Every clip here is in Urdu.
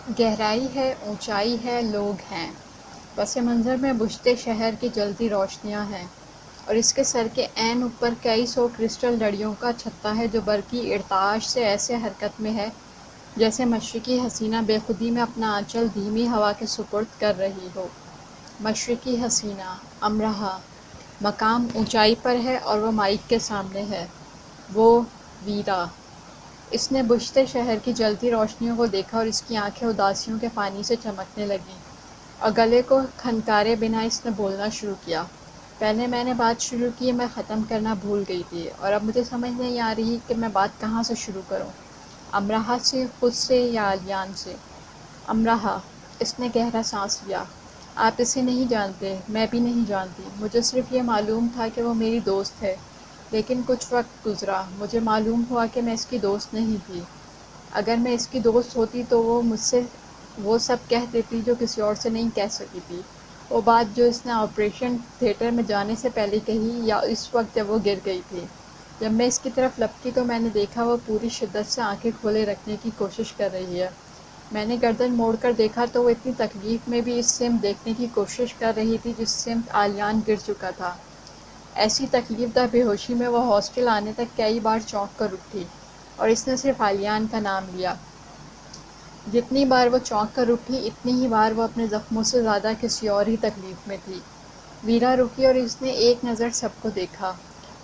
گہرائی ہے، اونچائی ہے، لوگ ہیں۔ پس منظر میں بجھتے شہر کی جلتی روشنیاں ہیں، اور اس کے سر کے عین اوپر کئی سو کرسٹل لڑیوں کا چھتا ہے جو برقی ارتعاش سے ایسے حرکت میں ہے جیسے مشرقی حسینہ بے خودی میں اپنا آنچل دھیمی ہوا کے سپرد کر رہی ہو۔ مشرقی حسینہ، امرہا، مقام اونچائی پر ہے اور وہ مائک کے سامنے ہے۔ وہ ویرا۔ اس نے بجھتے شہر کی جلتی روشنیوں کو دیکھا اور اس کی آنکھیں اداسیوں کے پانی سے چمکنے لگیں، اور گلے کو کھنکارے بنا اس نے بولنا شروع کیا۔ پہلے میں نے بات شروع کی، میں ختم کرنا بھول گئی تھی، اور اب مجھے سمجھ نہیں آ رہی کہ میں بات کہاں سے شروع کروں، امرہا سے، خود سے، یا آلیان سے۔ امرہا۔ اس نے گہرا سانس لیا۔ آپ اسے نہیں جانتے، میں بھی نہیں جانتی، مجھے صرف یہ معلوم تھا کہ وہ میری دوست ہے، لیکن کچھ وقت گزرا، مجھے معلوم ہوا کہ میں اس کی دوست نہیں تھی۔ اگر میں اس کی دوست ہوتی تو وہ مجھ سے وہ سب کہہ دیتی جو کسی اور سے نہیں کہہ سکی تھی، وہ بات جو اس نے آپریشن تھیٹر میں جانے سے پہلے کہی، یا اس وقت جب وہ گر گئی تھی۔ جب میں اس کی طرف لپکی تو میں نے دیکھا وہ پوری شدت سے آنکھیں کھولے رکھنے کی کوشش کر رہی ہے۔ میں نے گردن موڑ کر دیکھا تو وہ اتنی تکلیف میں بھی اس سمت دیکھنے کی کوشش کر رہی تھی جس سمت آلیان گر چکا تھا۔ ایسی تکلیف دہ بے ہوشی میں وہ ہاسٹل آنے تک کئی بار چونک کر اٹھی، اور اس نے صرف آلیان کا نام لیا۔ جتنی بار وہ چونک کر اٹھی، اتنی ہی بار وہ اپنے زخموں سے زیادہ کسی اور ہی تکلیف میں تھی۔ ویرا رکی اور اس نے ایک نظر سب کو دیکھا۔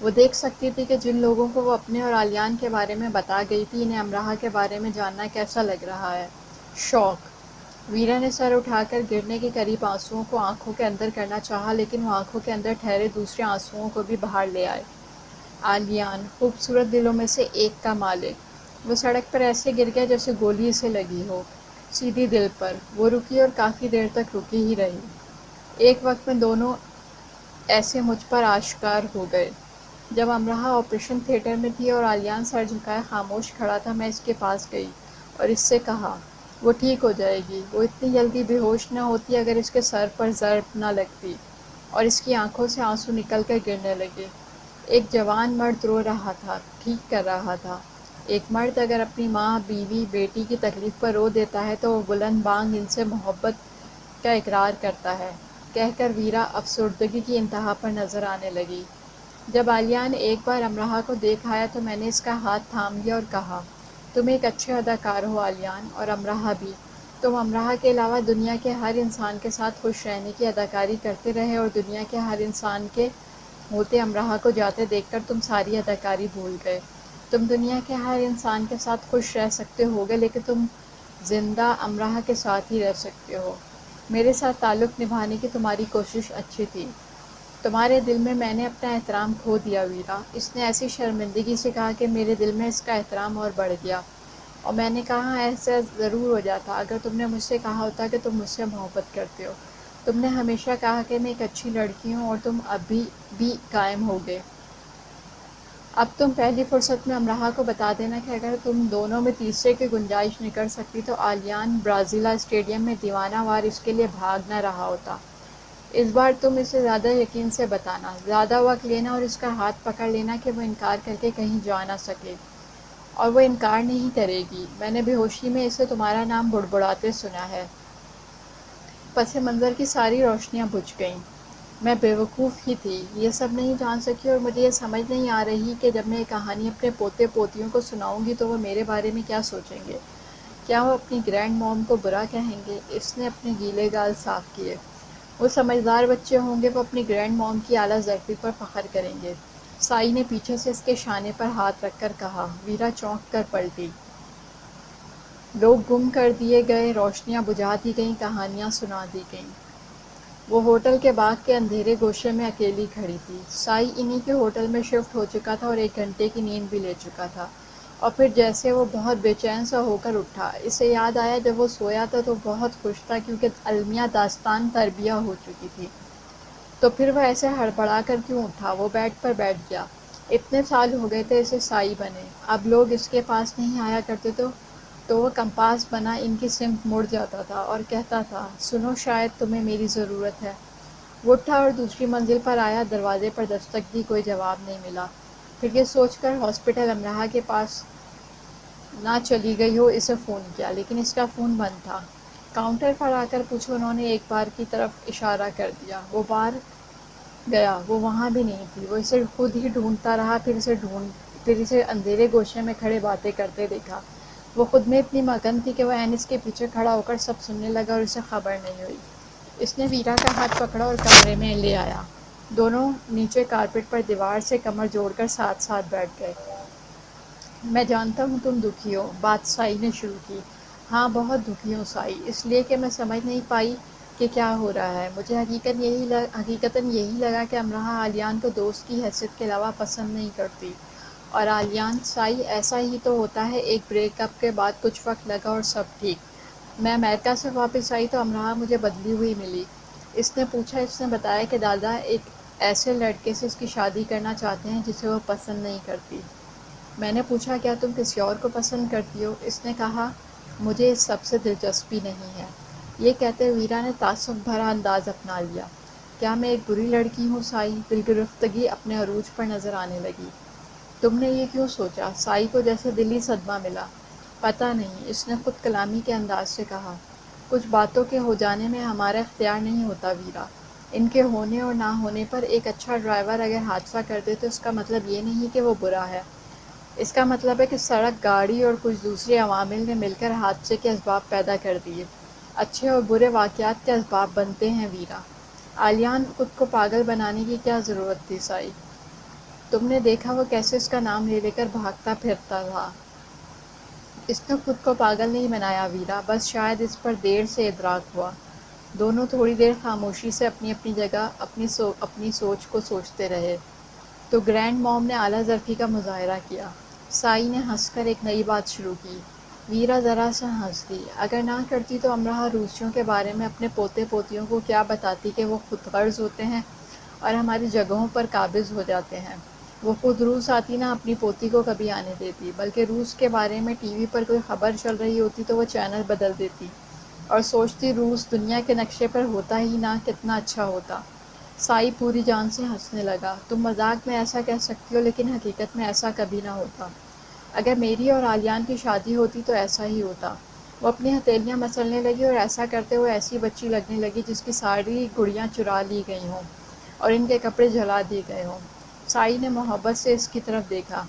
وہ دیکھ سکتی تھی کہ جن لوگوں کو وہ اپنے اور آلیان کے بارے میں بتا گئی تھی، انہیں امرہا کے بارے میں جاننا کیسا لگ رہا ہے۔ شوق۔ ویرا نے سر اٹھا کر گرنے کے قریب آنسوؤں کو آنکھوں کے اندر کرنا چاہا، لیکن وہ آنکھوں کے اندر ٹھہرے دوسرے آنسوؤں کو بھی باہر لے آئے۔ آلیان، خوبصورت دلوں میں سے ایک کا مالک۔ وہ سڑک پر ایسے گر گیا جیسے گولی اسے لگی ہو، سیدھی دل پر۔ وہ رکی اور کافی دیر تک رکی ہی رہی۔ ایک وقت میں دونوں ایسے مجھ پر آشکار ہو گئے۔ جب امرہا آپریشن تھیٹر میں تھی اور آلیان سر جھکائے خاموش کھڑا تھا، میں اس کے پاس گئی اور اس سے کہا، وہ ٹھیک ہو جائے گی۔ وہ اتنی جلدی بے ہوش نہ ہوتی اگر اس کے سر پر ضرب نہ لگتی، اور اس کی آنکھوں سے آنسو نکل کر گرنے لگے۔ ایک جوان مرد رو رہا تھا، ٹھیک کر رہا تھا۔ ایک مرد اگر اپنی ماں، بیوی، بیٹی کی تکلیف پر رو دیتا ہے تو وہ بلند بانگ ان سے محبت کا اقرار کرتا ہے، کہہ کر ویرا افسردگی کی انتہا پر نظر آنے لگی۔ جب آلیان نے ایک بار امرہا کو دیکھ آیا تو میں نے اس کا ہاتھ تھام لیا اور کہا، تم ایک اچھے اداکار ہو آلیان، اور امرہا بھی۔ تم امرہا کے علاوہ دنیا کے ہر انسان کے ساتھ خوش رہنے کی اداکاری کرتے رہے، اور دنیا کے ہر انسان کے ہوتے امرہا کو جاتے دیکھ کر تم ساری اداکاری بھول گئے۔ تم دنیا کے ہر انسان کے ساتھ خوش رہ سکتے ہوگے، لیکن تم زندہ امرہا کے ساتھ ہی رہ سکتے ہو۔ میرے ساتھ تعلق نبھانے کی تمہاری کوشش اچھی تھی۔ تمہارے دل میں نے اپنا احترام کھو دیا ویرا۔ اس نے ایسی شرمندگی سے کہا کہ میرے دل میں اس کا احترام اور بڑھ گیا، اور میں نے کہا، ایسا ضرور ہو جاتا اگر تم نے مجھ سے کہا ہوتا کہ تم مجھ سے محبت کرتے ہو۔ تم نے ہمیشہ کہا کہ میں ایک اچھی لڑکی ہوں، اور تم ابھی بھی قائم ہوگے۔ اب تم پہلی فرصت میں امرہا کو بتا دینا کہ اگر تم دونوں میں تیسرے کی گنجائش نکل سکتی تو آلیان برازیلا اسٹیڈیم میں دیوانہ وار اس کے لیے بھاگ نہ رہا ہوتا۔ اس بار تم اسے زیادہ یقین سے بتانا، زیادہ وقت لینا اور اس کا ہاتھ پکڑ لینا کہ وہ انکار کر کے کہیں جا نہ سکے۔ اور وہ انکار نہیں کرے گی۔ میں نے بے ہوشی میں اسے تمہارا نام بڑبڑاتے سنا ہے۔ پس منظر کی ساری روشنیاں بجھ گئیں۔ میں بے وقوف ہی تھی، یہ سب نہیں جان سکی، اور مجھے یہ سمجھ نہیں آ رہی کہ جب میں یہ کہانی اپنے پوتے پوتیوں کو سناؤں گی تو وہ میرے بارے میں کیا سوچیں گے۔ کیا وہ اپنی گرینڈ موم کو برا کہیں گے؟ اس نے اپنے گیلے گال صاف کیے۔ وہ سمجھدار بچے ہوں گے، وہ اپنی گرینڈ موم کی اعلیٰ ظرفی پر فخر کریں گے۔ سائی نے پیچھے سے اس کے شانے پر ہاتھ رکھ کر کہا۔ ویرا چونک کر پلٹی۔ لوگ گم کر دیے گئے، روشنیاں بجھا دی گئیں، کہانیاں سنا دی گئیں۔ وہ ہوٹل کے باغ کے اندھیرے گوشے میں اکیلی کھڑی تھی۔ سائی انہی کے ہوٹل میں شفٹ ہو چکا تھا اور 1 گھنٹے کی نیند بھی لے چکا تھا، اور پھر جیسے وہ بہت بے چین سا ہو کر اٹھا۔ اسے یاد آیا جب وہ سویا تھا تو بہت خوش تھا کیونکہ المیہ داستان تربیہ ہو چکی تھی۔ تو پھر وہ ایسے ہڑبڑا کر کیوں اٹھا؟ وہ بیڈ پر بیٹھ گیا۔ اتنے سال ہو گئے تھے اسے سائی بنے، اب لوگ اس کے پاس نہیں آیا کرتے تو وہ کمپاس بنا ان کی سمت مڑ جاتا تھا اور کہتا تھا، سنو، شاید تمہیں میری ضرورت ہے۔ وہ اٹھا اور دوسری منزل پر آیا، دروازے پر دستک دی، کوئی جواب نہیں ملا۔ پھر یہ سوچ کر ہاسپٹل امرہا کے پاس نہ چلی گئی ہو اسے فون کیا، لیکن اس کا فون بند تھا۔ کاؤنٹر پر آ کر پوچھا، انہوں نے ایک بار کی طرف اشارہ کر دیا۔ وہ بار گیا، وہ وہاں بھی نہیں تھی۔ وہ اسے خود ہی ڈھونڈتا رہا، پھر اسے اندھیرے گوشے میں کھڑے باتیں کرتے دیکھا۔ وہ خود میں اتنی مگن تھی کہ وہ عین اس کے پیچھے کھڑا ہو کر سب سننے لگا اور اسے خبر نہیں ہوئی۔ اس نے ویرا کا ہاتھ پکڑا اور کمرے میں لے آیا۔ دونوں نیچے کارپٹ پر دیوار سے کمر جوڑ کر ساتھ ساتھ بیٹھ گئے۔ میں جانتا ہوں تم دکھی ہو، بات سائی نے شروع کی۔ ہاں، بہت دکھی ہوں سائی، اس لیے کہ میں سمجھ نہیں پائی کہ کیا ہو رہا ہے۔ مجھے حقیقتاً یہی لگا کہ امراح علیان کو دوست کی حیثیت کے علاوہ پسند نہیں کرتی۔ اور علیان، سائی، ایسا ہی تو ہوتا ہے، ایک بریک اپ کے بعد کچھ وقت لگا اور سب ٹھیک۔ میں امریکہ سے واپس آئی تو امراح مجھے بدلی ہوئی ملی۔ اس نے پوچھا، اس نے بتایا کہ دادا ایک ایسے لڑکے سے اس کی شادی کرنا چاہتے ہیں جسے وہ پسند نہیں کرتی۔ میں نے پوچھا، کیا تم کسی اور کو پسند کرتی ہو؟ اس نے کہا، مجھے اس سب سے دلچسپی نہیں ہے۔ یہ کہتے ویرا نے تعصب بھرا انداز اپنا لیا۔ کیا میں ایک بری لڑکی ہوں سائی؟ دلگرفتگی اپنے عروج پر نظر آنے لگی۔ تم نے یہ کیوں سوچا؟ سائی کو جیسے دلی صدمہ ملا۔ پتہ نہیں، اس نے خود کلامی کے انداز سے کہا۔ کچھ باتوں کے ہو جانے میں ہمارا اختیار نہیں ہوتا ویرا۔ ان کے ہونے اور نہ ہونے پر ایک اچھا ڈرائیور اگر حادثہ کر دے تو اس کا مطلب یہ نہیں کہ وہ برا ہے۔ اس کا مطلب ہے کہ سڑک، گاڑی اور کچھ دوسرے عوامل نے مل کر حادثے کے اسباب پیدا کر دیے۔ اچھے اور برے واقعات کے اسباب بنتے ہیں ویرا۔ علیان، خود کو پاگل بنانے کی کیا ضرورت تھی سائی؟ تم نے دیکھا وہ کیسے اس کا نام لے لے کر بھاگتا پھرتا تھا۔ اس نے خود کو پاگل نہیں بنایا ویرا، بس شاید اس پر دیر سے ادراک ہوا۔ دونوں تھوڑی دیر خاموشی سے اپنی اپنی جگہ اپنی سوچ کو سوچتے رہے۔ تو گرینڈ موم نے اعلیٰ ظرفی کا مظاہرہ کیا۔ سائی نے ہنس کر ایک نئی بات شروع کی۔ ویرا ذرا سا ہنس دی۔ اگر نہ کرتی تو امراح روسیوں کے بارے میں اپنے پوتے پوتیوں کو کیا بتاتی کہ وہ خود غرض ہوتے ہیں اور ہماری جگہوں پر قابض ہو جاتے ہیں۔ وہ خود روس آتی نہ اپنی پوتی کو کبھی آنے دیتی، بلکہ روس کے بارے میں ٹی وی پر کوئی خبر چل رہی ہوتی تو وہ چینل بدل دیتی اور سوچتی روس دنیا کے نقشے پر ہوتا ہی نہ کتنا اچھا ہوتا۔ سائی پوری جان سے ہنسنے لگا۔ تم مذاق میں ایسا کہہ سکتی ہو، لیکن حقیقت میں ایسا کبھی نہ ہوتا۔ اگر میری اور علیان کی شادی ہوتی تو ایسا ہی ہوتا۔ وہ اپنی ہتھیلیاں مچلنے لگی اور ایسا کرتے ہوئے ایسی بچی لگنے لگی جس کی ساری گڑیاں چرا لی گئی ہوں اور ان کے کپڑے جلا دیے گئے ہوں۔ سائی نے محبت سے اس کی طرف دیکھا۔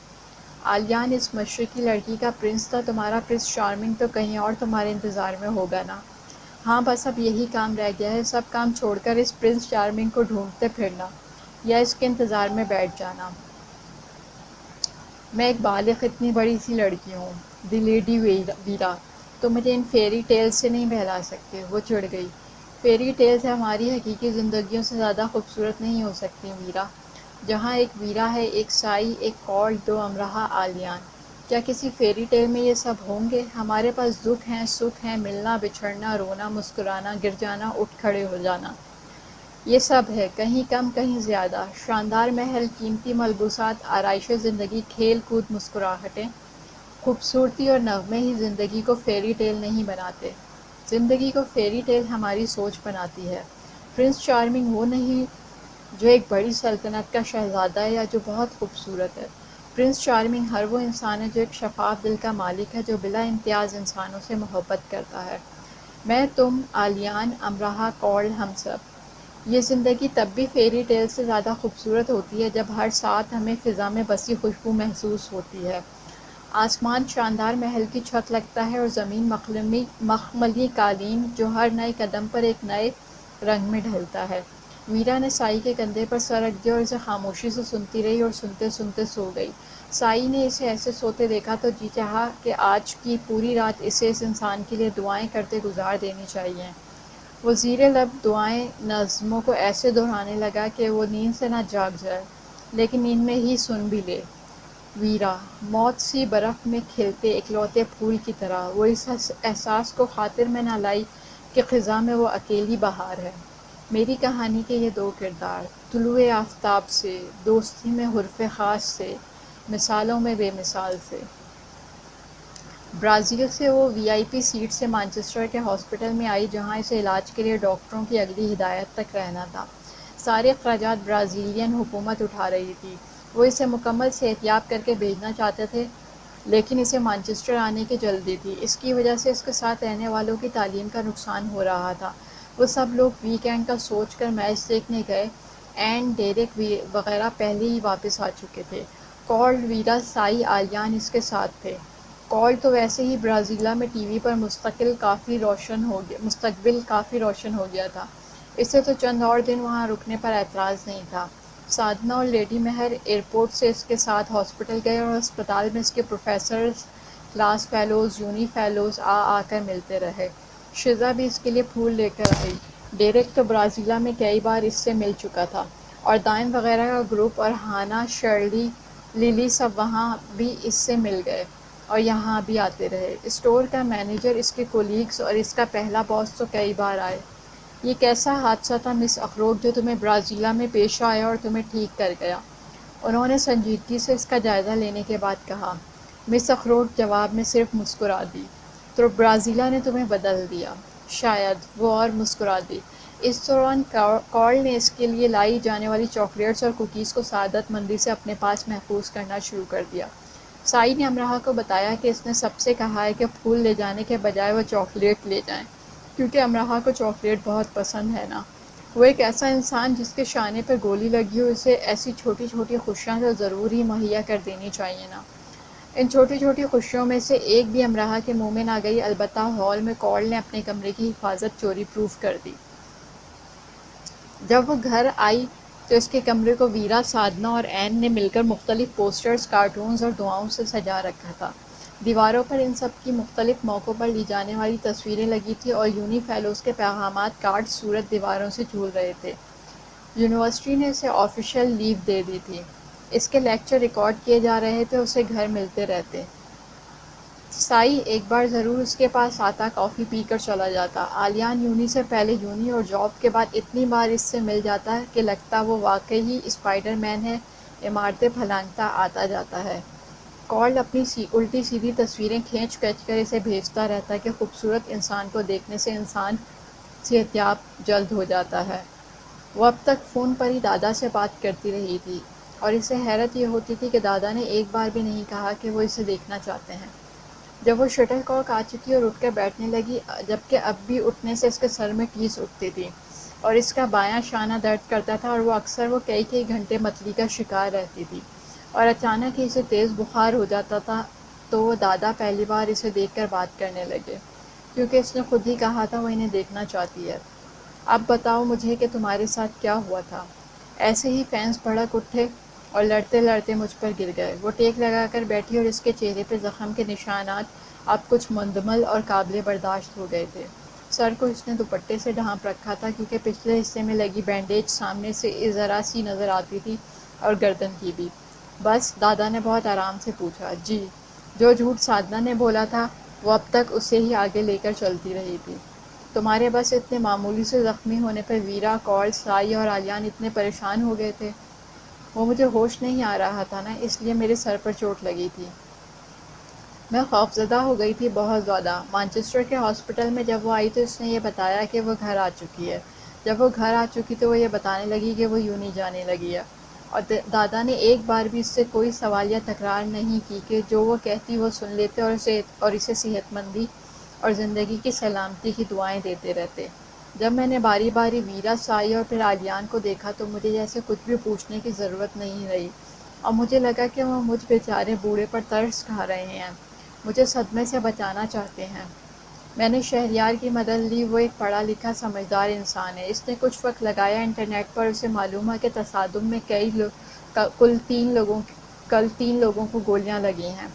علیان اس مشرقی لڑکی کا پرنس تھا، تمہارا پرنس چارمنگ تو کہیں اور تمہارے انتظار میں ہوگا نا؟ ہاں، بس اب یہی کام رہ گیا ہے، سب کام چھوڑ کر اس پرنس چارمنگ کو ڈھونڈتے پھرنا یا اس کے انتظار میں بیٹھ جانا۔ میں ایک بالغ اتنی بڑی سی لڑکی ہوں، دی لیڈی ویرا، تو مجھے ان فیری ٹیلز سے نہیں بہلا سکتے۔ وہ چڑھ گئی۔ فیری ٹیلز ہماری حقیقی زندگیوں سے زیادہ خوبصورت نہیں ہو سکتی ویرا۔ جہاں ایک ویرا ہے، ایک سائی، ایک کال، دو امراح علیان۔ کیا کسی فیری ٹیل میں یہ سب ہوں گے؟ ہمارے پاس دکھ ہیں، سکھ ہیں، ملنا، بچھڑنا، رونا، مسکرانا، گر جانا، اٹھ کھڑے ہو جانا۔ یہ سب ہے، کہیں کم کہیں زیادہ۔ شاندار محل، قیمتی ملبوسات، آرائش زندگی، کھیل کود، مسکراہٹیں۔ خوبصورتی اور نغمے ہی زندگی کو فیری ٹیل نہیں بناتے۔ زندگی کو فیری ٹیل ہماری سوچ بناتی ہے۔ پرنس چارمنگ وہ نہیں جو ایک بڑی سلطنت کا شہزادہ ہے یا جو بہت خوبصورت ہے۔ پرنس چارمنگ ہر وہ انسان ہے جو ایک شفاف دل کا مالک ہے، جو بلا امتیاز انسانوں سے محبت کرتا ہے۔ میں، تم، علیان، امراح، کال، ہم سب۔ یہ زندگی تب بھی فیری ٹیل سے زیادہ خوبصورت ہوتی ہے جب ہر ساتھ ہمیں فضا میں بسی خوشبو محسوس ہوتی ہے۔ آسمان شاندار محل کی چھت لگتا ہے اور زمین مخملی قالین جو ہر نئے قدم پر ایک نئے رنگ میں ڈھلتا ہے۔ ویرا نے سائی کے کندھے پر سر رکھ دیا اور اسے خاموشی سے سنتی رہی اور سنتے سنتے سو گئی۔ سائی نے اسے ایسے سوتے دیکھا تو جی چاہا کہ آج کی پوری رات اسے اس انسان کے لیے دعائیں کرتے گزار دینی چاہیے۔ وہ زیر لب دعائیں نظموں کو ایسے دہرانے لگا کہ وہ نیند سے نہ جاگ جائے، لیکن نیند میں ہی سن بھی لے۔ ویرا، موت سی برف میں کھلتے اکلوتے پھول کی طرح، وہ اس احساس کو خاطر میں نہ لائی کہ خزاں میں وہ اکیلی بہار ہے۔ میری کہانی کے یہ دو کردار، طلوع آفتاب سے، دوستی میں حرف خاص سے، مثالوں میں بے مثال سے۔ برازیل سے وہ وی آئی پی سیٹ سے مانچسٹر کے ہاسپٹل میں آئی جہاں اسے علاج کے لیے ڈاکٹروں کی اگلی ہدایت تک رہنا تھا۔ سارے اخراجات برازیلین حکومت اٹھا رہی تھی۔ وہ اسے مکمل صحت یاب کر کے بھیجنا چاہتے تھے لیکن اسے مانچسٹر آنے کی جلدی تھی۔ اس کی وجہ سے اس کے ساتھ رہنے والوں کی تعلیم کا نقصان ہو رہا تھا۔ وہ سب لوگ ویک اینڈ کا سوچ کر میچ دیکھنے گئے۔ این، ڈیرک وغیرہ پہلے ہی واپس آ چکے تھے۔ کارل، ویرا، سائی، آلیان اس کے ساتھ تھے۔ کارل تو ویسے ہی برازیلا میں ٹی وی پر مستقبل کافی روشن ہو گیا تھا۔ اسے تو چند اور دن وہاں رکنے پر اعتراض نہیں تھا۔ سادھنا اور لیڈی مہر ایئرپورٹ سے اس کے ساتھ ہاسپٹل گئے اور ہسپتال میں اس کے professors, class fellows, uni fellows آ کر ملتے رہے۔ شزا بھی اس کے لیے پھول لے کر آئی۔ ڈیرک تو برازیلا میں کئی بار اس سے مل چکا تھا، اور دائن وغیرہ کا گروپ اور ہانا، شرلی، للی سب وہاں بھی اس سے مل گئے اور یہاں بھی آتے رہے۔ اسٹور کا مینیجر، اس کے کولیگز اور اس کا پہلا باس تو کئی بار آئے۔ یہ کیسا حادثہ تھا مس اخروٹ جو تمہیں برازیلا میں پیش آیا اور تمہیں ٹھیک کر گیا؟ انہوں نے سنجیدگی سے اس کا جائزہ لینے کے بعد کہا۔ مس اخروٹ جواب میں صرف مسکرا دی۔ تو برازیلا نے تمہیں بدل دیا؟ شاید، وہ اور مسکرا دی۔ اس دوران کارل نے اس کے لیے لائی جانے والی چاکلیٹس اور کوکیز کو سعادت مندی سے اپنے پاس محفوظ کرنا شروع کر دیا۔ سائی نے امراہ کو بتایا کہ اس نے سب سے کہا ہے کہ پھول لے جانے کے بجائے وہ چاکلیٹ لے جائیں، کیونکہ امراہ کو چاکلیٹ بہت پسند ہے نا۔ وہ ایک ایسا انسان جس کے شانے پر گولی لگی ہو، اسے ایسی چھوٹی چھوٹی خوشیاں تو ضرور ہی مہیا کر دینی چاہیے نا۔ ان چھوٹی چھوٹی خوشیوں میں سے ایک بھی امراہ کے منہ میں نہ گئی، البتہ ہال میں کارل نے اپنے کمرے کی حفاظت چوری پروف کر دی۔ جب وہ گھر آئی تو اس کے کمرے کو ویرا، سادھنا اور این نے مل کر مختلف پوسٹرز، کارٹونز اور دعاؤں سے سجا رکھا تھا۔ دیواروں پر ان سب کی مختلف موقعوں پر لی جانے والی تصویریں لگی تھیں اور یونی فیلوز کے پیغامات کارڈ صورت دیواروں سے جھول رہے تھے۔ یونیورسٹی نے اسے آفیشیل لیو دے دی تھی۔ اس کے لیکچر ریکارڈ کیے جا رہے تھے، اسے گھر ملتے رہتے۔ سائی ایک بار ضرور اس کے پاس آتا، کافی پی کر چلا جاتا۔ آلیان یونی سے پہلے یونی اور جاب کے بعد اتنی بار اس سے مل جاتا کہ لگتا وہ واقعی ہی اسپائڈر مین ہے، عمارتیں پھلانگتا آتا جاتا ہے۔ کارل اپنی الٹی سیدھی تصویریں کھینچ کر اسے بھیجتا رہتا کہ خوبصورت انسان کو دیکھنے سے انسان صحتیاب جلد ہو جاتا ہے۔ وہ اب تک فون پر ہی دادا سے بات کرتی رہی تھی، اور اسے حیرت یہ ہوتی تھی کہ دادا نے ایک بار بھی نہیں کہا کہ وہ اسے دیکھنا چاہتے ہیں۔ جب وہ شٹل کاک آ چکی اور اٹھ کر بیٹھنے لگی، جبکہ اب بھی اٹھنے سے اس کے سر میں ٹیس اٹھتی تھی اور اس کا بایاں شانہ درد کرتا تھا، اور وہ اکثر کئی گھنٹے متلی کا شکار رہتی تھی، اور اچانک ہی اسے تیز بخار ہو جاتا تھا، تو وہ دادا پہلی بار اسے دیکھ کر بات کرنے لگے، کیونکہ اس نے خود ہی کہا تھا وہ انہیں دیکھنا چاہتی ہے۔ اب بتاؤ مجھے کہ تمہارے ساتھ کیا ہوا تھا؟ ایسے ہی فینس بھڑک اٹھے اور لڑتے لڑتے مجھ پر گر گئے۔ وہ ٹیک لگا کر بیٹھی اور اس کے چہرے پہ زخم کے نشانات اب کچھ مندمل اور قابل برداشت ہو گئے تھے۔ سر کو اس نے دوپٹے سے ڈھانپ رکھا تھا، کیونکہ پچھلے حصے میں لگی بینڈیج سامنے سے ذرا سی نظر آتی تھی، اور گردن کی بھی۔ بس، دادا نے بہت آرام سے پوچھا۔ جی۔ جو جھوٹ سادھنا نے بولا تھا وہ اب تک اسے ہی آگے لے کر چلتی رہی تھی۔ تمہارے بس اتنے معمولی سے زخمی ہونے پر ویرا، کارل، سائی اور آلیان اتنے پریشان ہو گئے تھے؟ وہ مجھے ہوش نہیں آ رہا تھا نا، اس لیے میرے سر پر چوٹ لگی تھی۔ میں خوفزدہ ہو گئی تھی، بہت زیادہ۔ مانچسٹر کے ہاسپٹل میں جب وہ آئی تو اس نے یہ بتایا کہ وہ گھر آ چکی ہے۔ جب وہ گھر آ چکی تو وہ یہ بتانے لگی کہ وہ یونی جانے لگی ہے، اور دادا نے ایک بار بھی اس سے کوئی سوال یا تکرار نہیں کی کہ جو وہ کہتی وہ سن لیتے اور اسے صحت مندی اور زندگی کی سلامتی کی دعائیں دیتے رہتے۔ جب میں نے باری باری ویرا، سائی اور پھر آلیان کو دیکھا تو مجھے جیسے کچھ بھی پوچھنے کی ضرورت نہیں رہی، اور مجھے لگا کہ وہ مجھ بیچارے بوڑھے پر ترس کھا رہے ہیں، مجھے صدمے سے بچانا چاہتے ہیں۔ میں نے شہریار کی مدد لی، وہ ایک پڑھا لکھا سمجھدار انسان ہے۔ اس نے کچھ وقت لگایا انٹرنیٹ پر، اسے معلوم ہے کہ تصادم میں کل تین لوگوں کو گولیاں لگی ہیں،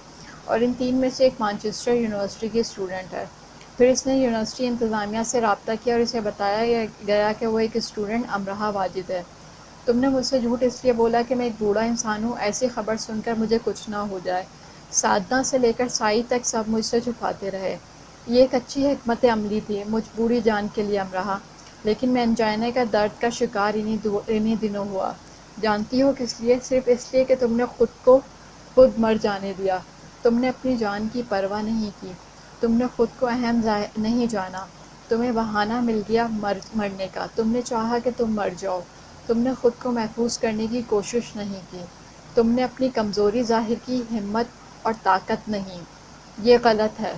اور ان تین میں سے ایک مانچسٹر یونیورسٹی کی اسٹوڈنٹ ہے۔ پھر اس نے یونیورسٹی انتظامیہ سے رابطہ کیا اور اسے بتایا گیا کہ وہ ایک اسٹوڈنٹ امراہ واجد ہے۔ تم نے مجھ سے جھوٹ اس لیے بولا کہ میں ایک بوڑھا انسان ہوں، ایسی خبر سن کر مجھے کچھ نہ ہو جائے۔ سادھنا سے لے کر سائی تک سب مجھ سے چھپاتے رہے۔ یہ ایک اچھی حکمت عملی تھی مجھ بوڑھی جان کے لیے امراہ، لیکن میں انجائنا کا درد کا شکار انہی دنوں ہوا۔ جانتی ہو کس لیے؟ صرف اس لیے کہ تم نے خود کو خود مر جانے دیا۔ تم نے اپنی جان کی پرواہ نہیں کی، تم نے خود کو اہم نہیں جانا، تمہیں بہانہ مل گیا مرنے کا، تم نے چاہا کہ تم مر جاؤ، تم نے خود کو محفوظ کرنے کی کوشش نہیں کی، تم نے اپنی کمزوری ظاہر کی، ہمت اور طاقت نہیں۔ یہ غلط ہے۔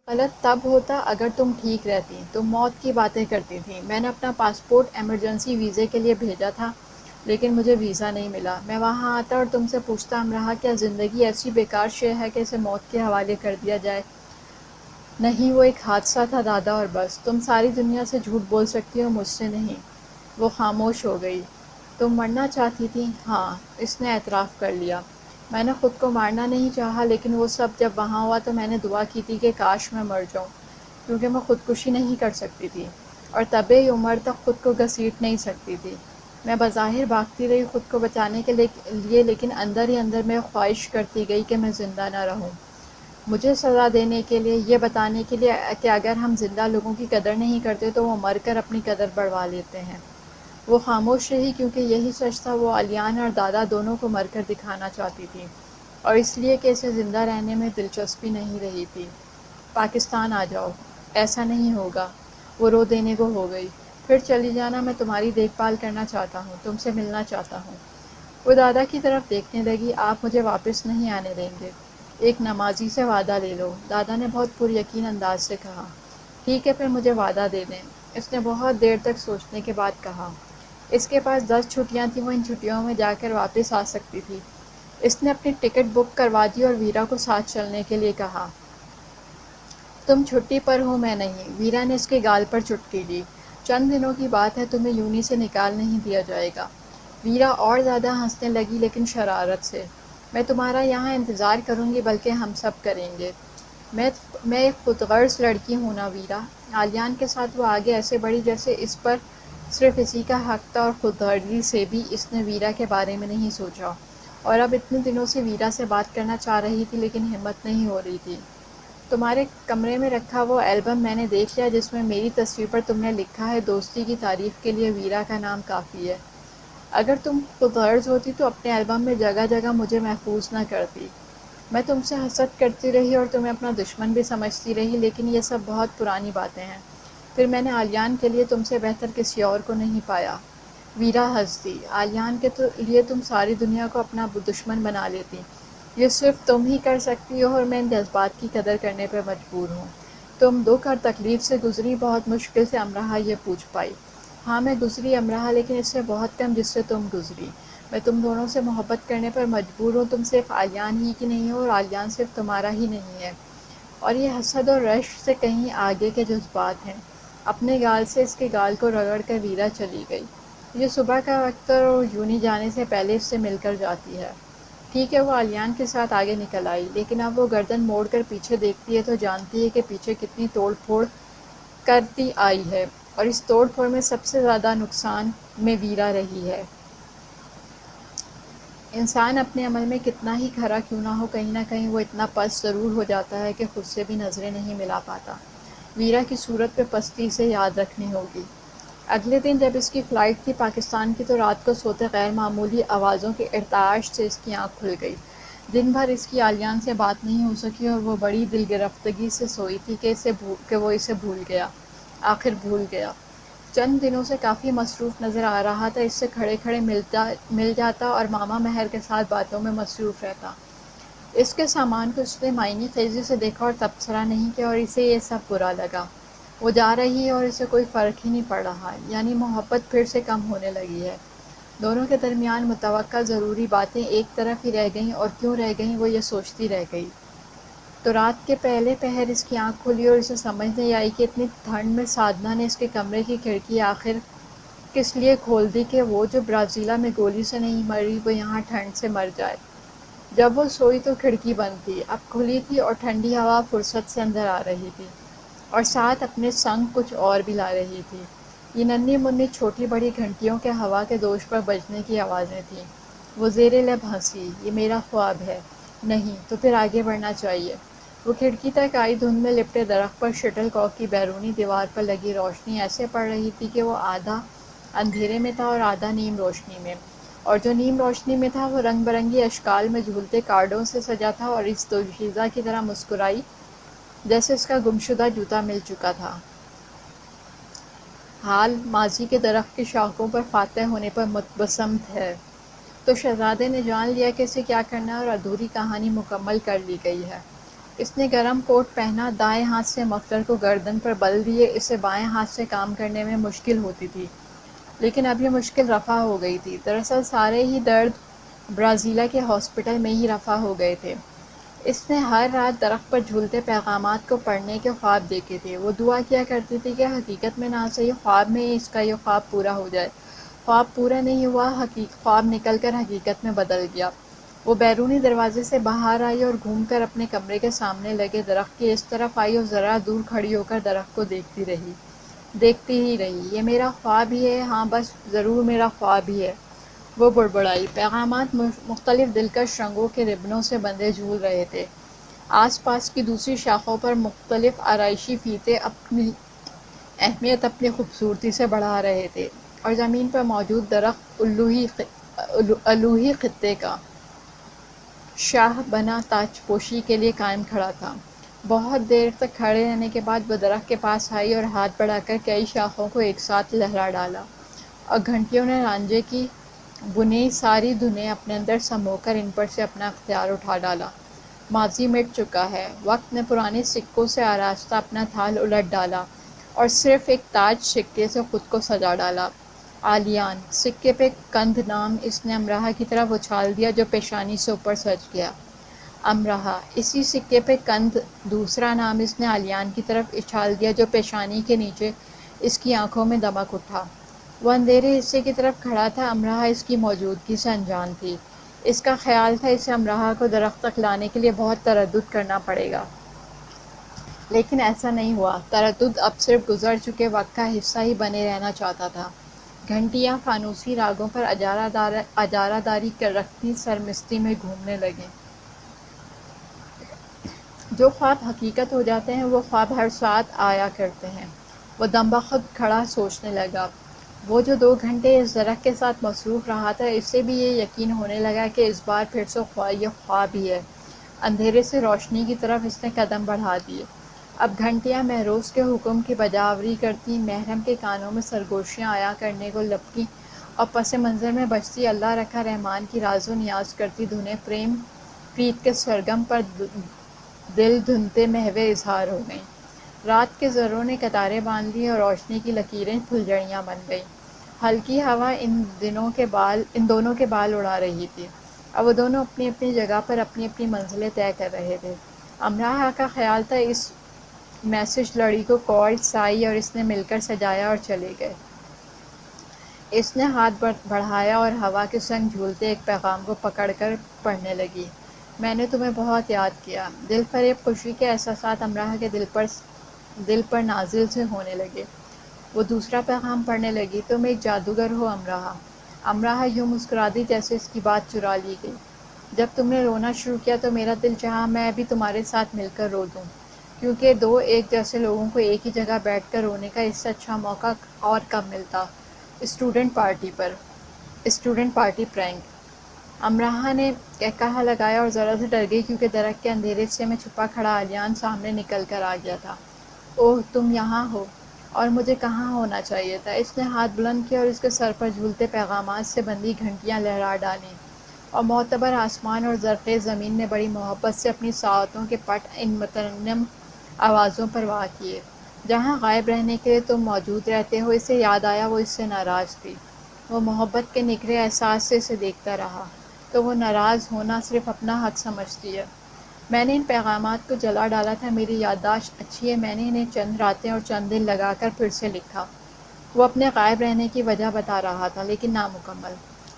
غلط تب ہوتا اگر تم ٹھیک رہتی۔ تم موت کی باتیں کرتی تھیں۔ میں نے اپنا پاسپورٹ ایمرجنسی ویزے کے لیے بھیجا تھا لیکن مجھے ویزا نہیں ملا۔ میں وہاں آتا اور تم سے پوچھتا امراء کیا زندگی ایسی بیکار شے ہے کہ اسے موت کے حوالے کر دیا جائے؟ نہیں، وہ ایک حادثہ تھا دادا اور بس۔ تم ساری دنیا سے جھوٹ بول سکتی ہو، مجھ سے نہیں۔ وہ خاموش ہو گئی۔ تم مرنا چاہتی تھی؟ ہاں، اس نے اعتراف کر لیا۔ میں نے خود کو مارنا نہیں چاہا لیکن وہ سب جب وہاں ہوا تو میں نے دعا کی تھی کہ کاش میں مر جاؤں، کیونکہ میں خودکشی نہیں کر سکتی تھی اور طبع عمر تک خود کو گھسیٹ نہیں سکتی تھی۔ میں بظاہر بھاگتی رہی خود کو بچانے کے لیے لیکن اندر ہی اندر میں خواہش کرتی گئی کہ میں زندہ نہ رہوں۔ مجھے سزا دینے کے لیے، یہ بتانے کے لیے کہ اگر ہم زندہ لوگوں کی قدر نہیں کرتے تو وہ مر کر اپنی قدر بڑھوا لیتے ہیں۔ وہ خاموش رہی کیونکہ یہی سچ تھا۔ وہ علیان اور دادا دونوں کو مر کر دکھانا چاہتی تھی اور اس لیے کہ اسے زندہ رہنے میں دلچسپی نہیں رہی تھی۔ پاکستان آ جاؤ۔ ایسا نہیں ہوگا۔ وہ رو دینے کو ہو گئی۔ پھر چلی جانا، میں تمہاری دیکھ بھال کرنا چاہتا ہوں، تم سے ملنا چاہتا ہوں۔ وہ دادا کی طرف دیکھنے لگی۔ آپ مجھے واپس نہیں آنے دیں گے؟ ایک نمازی سے وعدہ لے لو، دادا نے بہت پر یقین انداز سے کہا۔ ٹھیک ہے، پھر مجھے وعدہ دے دیں، اس نے بہت دیر تک سوچنے کے بعد کہا۔ اس کے پاس 10 چھٹیاں تھیں، وہ ان چھٹیوں میں جا کر واپس آ سکتی تھی۔ اس نے اپنی ٹکٹ بک کروا دی اور ویرا کو ساتھ چلنے کے لیے کہا۔ تم چھٹی پر ہو، میں نہیں۔ ویرا نے اس کے گال پر چٹکی دی۔ چند دنوں کی بات ہے، تمہیں یونی سے نکال نہیں دیا جائے گا۔ ویرا اور زیادہ ہنسنے لگی لیکن شرارت سے۔ میں تمہارا یہاں انتظار کروں گی، بلکہ ہم سب کریں گے۔ میں ایک خود غرض لڑکی ہوں نا ویرا۔ علیان کے ساتھ وہ آگے ایسے بڑھی جیسے اس پر صرف اسی کا حق تھا اور خود غرضی سے بھی اس نے ویرا کے بارے میں نہیں سوچا اور اب اتنے دنوں سے ویرا سے بات کرنا چاہ رہی تھی لیکن ہمت نہیں ہو رہی تھی۔ تمہارے کمرے میں رکھا وہ البم میں نے دیکھ لیا جس میں میری تصویر پر تم نے لکھا ہے دوستی کی تعریف کے لیے ویرا کا نام کافی ہے۔ اگر تم خود غرض ہوتی تو اپنے البم میں جگہ جگہ مجھے محفوظ نہ کرتی۔ میں تم سے حسد کرتی رہی اور تمہیں اپنا دشمن بھی سمجھتی رہی لیکن یہ سب بہت پرانی باتیں ہیں۔ پھر میں نے علیان کے لیے تم سے بہتر کسی اور کو نہیں پایا۔ ویرا ہنس دی۔ علیان کے لیے تم ساری دنیا کو اپنا دشمن بنا لیتی۔ یہ صرف تم ہی کر سکتی ہو اور میں ان جذبات کی قدر کرنے پر مجبور ہوں۔ تم دکھ اور تکلیف سے گزری، بہت مشکل سے امراء یہ پوچھ پائی۔ ہاں میں گزری امراء، لیکن اس سے بہت کم جس سے تم گزری۔ میں تم دونوں سے محبت کرنے پر مجبور ہوں۔ تم صرف علیان ہی کی نہیں ہو اور علیان صرف تمہارا ہی نہیں ہے۔ اور یہ حسد اور رشک سے کہیں آگے کے جذبات ہیں۔ اپنے گال سے اس کے گال کو رگڑ کر ویرا چلی گئی۔ یہ صبح کا وقت ہے اور یونی جانے سے پہلے اس سے مل کر جاتی ہے۔ ٹھیک ہے، وہ علیان کے ساتھ آگے نکل آئی، لیکن اب وہ گردن موڑ کر پیچھے دیکھتی ہے تو جانتی ہے کہ پیچھے کتنی توڑ پھوڑ کرتی آئی ہے اور اس توڑ پھوڑ میں سب سے زیادہ نقصان میں ویرا رہی ہے۔ انسان اپنے عمل میں کتنا ہی کھرا کیوں نہ ہو، کہیں نہ کہیں وہ اتنا پست ضرور ہو جاتا ہے کہ خود سے بھی نظریں نہیں ملا پاتا۔ ویرا کی صورت پہ پستی سے یاد رکھنی ہوگی۔ اگلے دن جب اس کی فلائٹ تھی پاکستان کی تو رات کو سوتے غیر معمولی آوازوں کے ارتعاش سے اس کی آنکھ کھل گئی۔ دن بھر اس کی علیان سے بات نہیں ہو سکی اور وہ بڑی دل گرفتگی سے سوئی تھی کہ وہ اسے بھول گیا، آخر بھول گیا۔ چند دنوں سے کافی مصروف نظر آ رہا تھا، اس سے کھڑے کھڑے مل جاتا اور ماما مہر کے ساتھ باتوں میں مصروف رہتا۔ اس کے سامان کو اس نے معنی خیزی سے دیکھا اور تبصرہ نہیں کیا اور اسے یہ سب برا لگا۔ وہ جا رہی ہے اور اسے کوئی فرق ہی نہیں پڑ رہا، یعنی محبت پھر سے کم ہونے لگی ہے۔ دونوں کے درمیان متوقع ضروری باتیں ایک طرف ہی رہ گئیں اور کیوں رہ گئیں وہ یہ سوچتی رہ گئی۔ تو رات کے پہلے پہر اس کی آنکھ کھلی اور اسے سمجھ نہیں آئی کہ اتنی ٹھنڈ میں سادھنا نے اس کے کمرے کی کھڑکی آخر کس لیے کھول دی کہ وہ جو برازیلا میں گولی سے نہیں مری وہ یہاں ٹھنڈ سے مر جائے۔ جب وہ سوئی تو کھڑکی بند تھی، اب کھلی تھی اور ٹھنڈی ہوا فرصت سے اندر آ رہی تھی اور ساتھ اپنے سنگ کچھ اور بھی لا رہی تھی۔ یہ ننھی منھی چھوٹی بڑی گھنٹیوں کے ہوا کے دوش پر بجنے کی آوازیں تھیں۔ وہ زیر لب ہنسی۔ یہ میرا خواب ہے؟ نہیں، تو پھر آگے بڑھنا چاہیے۔ وہ کھڑکی تک آئی۔ دھند میں لپٹے درخت پر شٹل کاک کی بیرونی دیوار پر لگی روشنی ایسے پڑ رہی تھی کہ وہ آدھا اندھیرے میں تھا اور آدھا نیم روشنی میں، اور جو نیم روشنی میں تھا وہ رنگ برنگی اشکال میں جھولتے کارڈوں سے سجا تھا اور اس دوشیزہ کی طرح مسکرائی جیسے اس کا گمشدہ جوتا مل چکا تھا۔ حال ماضی کے درخت کی شاخوں پر فاتح ہونے پر متبسم ہے۔ تو شہزادے نے جان لیا کہ اسے کیا کرنا ہے اور ادھوری کہانی مکمل کر لی گئی ہے۔ اس نے گرم کوٹ پہنا، دائیں ہاتھ سے مفلر کو گردن پر بل دیے، اسے بائیں ہاتھ سے کام کرنے میں مشکل ہوتی تھی، لیکن اب یہ مشکل رفع ہو گئی تھی۔ دراصل سارے ہی درد برازیلا کے ہاسپٹل میں ہی رفع ہو گئے تھے۔ اس نے ہر رات درخت پر جھولتے پیغامات کو پڑھنے کے خواب دیکھے تھے۔ وہ دعا کیا کرتی تھی کہ حقیقت میں نہ صحیح خواب میں ہی اس کا یہ خواب پورا ہو جائے۔ خواب پورا نہیں ہوا، خواب نکل کر حقیقت میں بدل گیا۔ وہ بیرونی دروازے سے باہر آئی اور گھوم کر اپنے کمرے کے سامنے لگے درخت کے اس طرف آئی اور ذرا دور کھڑی ہو کر درخت کو دیکھتی ہی رہی۔ یہ میرا خواب ہی ہے، ہاں بس ضرور میرا خواب ہی ہے، وہ بڑبڑائی۔ پیغامات مختلف دلکش رنگوں کے ربنوں سے بندھے جھول رہے تھے۔ آس پاس کی دوسری شاخوں پر مختلف آرائشی فیتے اپنی اہمیت اپنی خوبصورتی سے بڑھا رہے تھے، اور زمین پر موجود درخت الوہی خطے کا شاہ بنا تاج پوشی کے لیے قائم کھڑا تھا۔ بہت دیر تک کھڑے رہنے کے بعد وہ درخت کے پاس آئی اور ہاتھ بڑھا کر کئی شاخوں کو ایک ساتھ لہرا ڈالا، اور گھنٹیوں نے رانجھے کی بنی ساری دھنیں اپنے اندر سمو کر ان پر سے اپنا اختیار اٹھا ڈالا۔ ماضی مٹ چکا ہے، وقت نے پرانے سکوں سے آراستہ اپنا تھال الٹ ڈالا اور صرف ایک تاج سکے سے خود کو سجا ڈالا۔ آلیان سکے پہ کندھ نام اس نے امراہ کی طرف اچھال دیا جو پیشانی سے اوپر سج گیا۔ امراہ اسی سکے پہ کندھ دوسرا نام اس نے آلیان کی طرف اچھال دیا جو پیشانی کے نیچے اس کی آنکھوں میں دمک اٹھا۔ وہ اندھیرے حصے کی طرف کھڑا تھا، امراہ اس کی موجودگی سے انجان تھی۔ اس کا خیال تھا اسے امراہ کو درخت تک لانے کے لیے بہت تردد کرنا پڑے گا، لیکن ایسا نہیں ہوا۔ تردد اب صرف گزر چکے وقت کا حصہ ہی بنے رہنا چاہتا تھا۔ گھنٹیاں فانوسی راگوں پر اجارہ داری رکھتی سرمستی میں گھومنے لگیں۔ جو خواب حقیقت ہو جاتے ہیں وہ خواب ہر ساعت آیا کرتے ہیں۔ وہ دم بخود کھڑا سوچنے لگا۔ وہ جو 2 گھنٹے اس درخت کے ساتھ مصروف رہا تھا، اس سے بھی یہ یقین ہونے لگا کہ اس بار پھر سے یہ خواب ہی ہے۔ اندھیرے سے روشنی کی طرف اس نے قدم بڑھا دیے۔ اب گھنٹیاں محروس کے حکم کی بجاوری کرتی، محرم کے کانوں میں سرگوشیاں آیا کرنے کو لپکیں، اور پس منظر میں بجتی اللہ رکھا رحمان کی راز و نیاز کرتی دھنیں پریم پریت کے سرگم پر دل دھنتے محو اظہار ہو گئیں۔ رات کے ذروں نے قطاریں باندھ لیں اور روشنی کی لکیریں پھلجھڑیاں بن گئیں۔ ہلکی ہوا ان دونوں کے بال اڑا رہی تھی، اور وہ دونوں اپنی اپنی جگہ پر اپنی اپنی منزلیں طے کر رہے تھے۔ امراہ کا خیال تھا اس میسج لڑی کو کارڈ سائی اور اس نے مل کر سجایا اور چلے گئے۔ اس نے ہاتھ بڑھایا اور ہوا کے سنگ جھولتے ایک پیغام کو پکڑ کر پڑھنے لگی۔ میں نے تمہیں بہت یاد کیا۔ دل فریب خوشی کے احساسات امراہ کے دل پر نازل سے ہونے لگے۔ وہ دوسرا پیغام پڑھنے لگی۔ تم ایک جادوگر ہو امراہ۔ امراہ یوں مسکرا دی جیسے اس کی بات چرا لی گئی۔ جب تم نے رونا شروع کیا تو میرا دل چاہا میں بھی تمہارے ساتھ مل کر رو دوں، کیونکہ 2 ایک جیسے لوگوں کو ایک ہی جگہ بیٹھ کر رونے کا اس سے اچھا موقع اور کب ملتا۔ Student party prank. امراہ نے کہا لگایا اور ذرا سے ڈر گئی کیونکہ درخت کے اندھیرے حصے میں چھپا کھڑا آلیان سامنے نکل کر آ گیا تھا۔ اوہ تم یہاں ہو، اور مجھے کہاں ہونا چاہیے تھا۔ اس نے ہاتھ بلند کیا اور اس کے سر پر جھولتے پیغامات سے بندھی گھنٹیاں لہرا ڈالیں، اور معتبر آسمان اور زرخیز زمین نے بڑی محبت سے اپنی ساعتوں کے پٹ ان مترنم آوازوں پر وا کیے۔ جہاں غائب رہنے کے لیے تم موجود رہتے ہو، اسے یاد آیا وہ اس سے ناراض تھی۔ وہ محبت کے نکھرے احساس سے اسے دیکھتا رہا، تو وہ ناراض ہونا صرف اپنا حق سمجھتی ہے۔ میں نے ان پیغامات کو جلا ڈالا تھا، میری یادداشت اچھی ہے، میں نے انہیں چند راتیں اور چند دن لگا کر پھر سے لکھا۔ وہ اپنے غائب رہنے کی وجہ بتا رہا تھا، لیکن نامکمل۔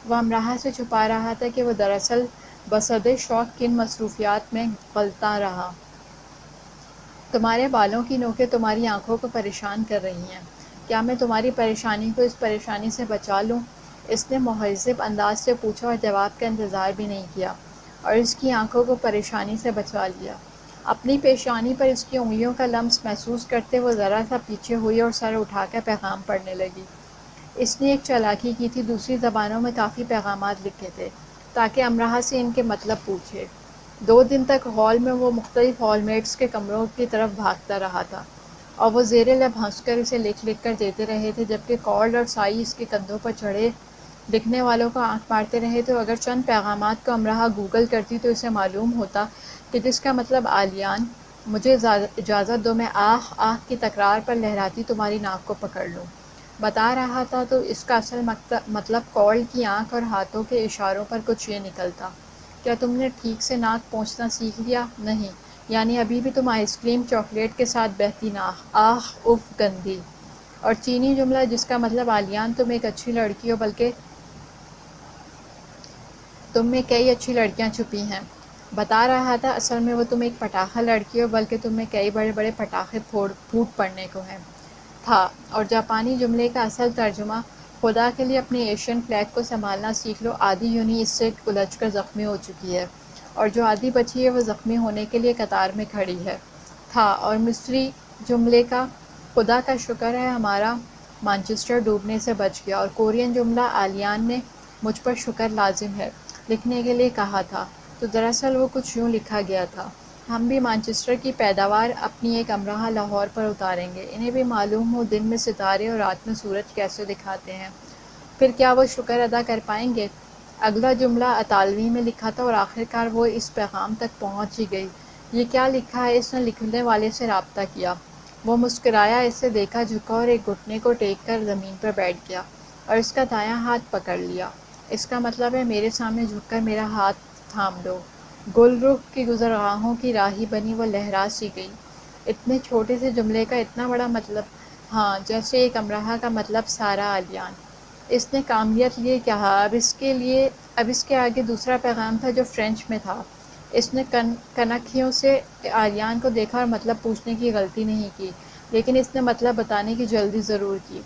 وہ امراہ سے چھپا رہا تھا کہ وہ دراصل بصدد شوق کن مصروفیات میں غلطاں رہا۔ تمہارے بالوں کی نوکیں تمہاری آنکھوں کو پریشان کر رہی ہیں، کیا میں تمہاری پریشانی کو اس پریشانی سے بچا لوں؟ اس نے مہذب انداز سے پوچھا اور جواب کا انتظار بھی نہیں کیا، اور اس کی آنکھوں کو پریشانی سے بچا لیا۔ اپنی پیشانی پر اس کی انگلیوں کا لمس محسوس کرتے وہ ذرا سا پیچھے ہوئی اور سر اٹھا کر پیغام پڑھنے لگی۔ اس نے ایک چالاکی کی تھی، دوسری زبانوں میں کافی پیغامات لکھے تھے تاکہ امراہ سے ان کے مطلب پوچھے۔ 2 دن تک ہال میں وہ مختلف ہال میٹس کے کمروں کی طرف بھاگتا رہا تھا، اور وہ زیر لب ہنس کر اسے لکھ کر دیتے رہے تھے، جبکہ کارڈ اور سائی اس کے کندھوں پر چڑھے دکھنے والوں کو آنکھ مارتے رہے تو اگر چند پیغامات کو امراہ گوگل کرتی تو اسے معلوم ہوتا کہ جس کا مطلب آلیان، مجھے اجازت دو میں آہ آہ کی تکرار پر لہراتی تمہاری ناک کو پکڑ لوں۔ بتا رہا تھا تو اس کا اصل مطلب کال کی آنکھ اور ہاتھوں کے اشاروں پر کچھ یہ نکلتا۔ کیا تم نے ٹھیک سے ناک پونچھنا سیکھ لیا؟ نہیں، یعنی ابھی بھی تم آئس کریم چاکلیٹ کے ساتھ بہتی ناک، آہ اف گندی۔ اور چینی جملہ جس کا مطلب آلیان تم ایک اچھی لڑکی ہو، بلکہ تم میں کئی اچھی لڑکیاں چھپی ہیں۔ بتا رہا تھا اصل میں وہ تم ایک پٹاخہ لڑکی ہو، بلکہ تم میں کئی بڑے بڑے پٹاخے پھوٹ پڑنے کو ہیں تھا۔ اور جاپانی جملے کا اصل ترجمہ خدا کے لیے اپنی ایشین فلیگ کو سنبھالنا سیکھ لو، آدھی یونی اس سے الجھ کر زخمی ہو چکی ہے اور جو آدھی بچی ہے وہ زخمی ہونے کے لیے قطار میں کھڑی ہے تھا۔ اور مصری جملے کا خدا کا شکر ہے ہمارا مانچسٹر ڈوبنے سے بچ گیا، اور کورین جملہ آلیان نے مجھ پر شکر لازم ہے لکھنے کے لیے کہا تھا، تو دراصل وہ کچھ یوں لکھا گیا تھا: ہم بھی مانچسٹر کی پیداوار اپنی ایک امراہ لاہور پر اتاریں گے، انہیں بھی معلوم ہو دن میں ستارے اور رات میں سورج کیسے دکھاتے ہیں، پھر کیا وہ شکر ادا کر پائیں گے؟ اگلا جملہ اطالوی میں لکھا تھا اور آخرکار وہ اس پیغام تک پہنچ ہی گئی۔ یہ کیا لکھا ہے؟ اس نے لکھنے والے سے رابطہ کیا۔ وہ مسکرایا، اسے دیکھا، جھکا اور ایک گھٹنے کو ٹیک کر زمین پر بیٹھ گیا اور اس کا دایاں ہاتھ پکڑ لیا۔ اس کا مطلب ہے میرے سامنے جھک کر میرا ہاتھ تھام لو۔ گل رخ کی گزرگاہوں کی راہی بنی وہ لہرا سی گئی۔ اتنے چھوٹے سے جملے کا اتنا بڑا مطلب، ہاں، جیسے ایک امراہ کا مطلب سارا آلیان۔ اس نے کامیت لیے کہا۔ اب اس کے آگے دوسرا پیغام تھا جو فرینچ میں تھا۔ اس نے کنکھیوں سے آلیان کو دیکھا اور مطلب پوچھنے کی غلطی نہیں کی، لیکن اس نے مطلب بتانے کی جلدی ضرور کی۔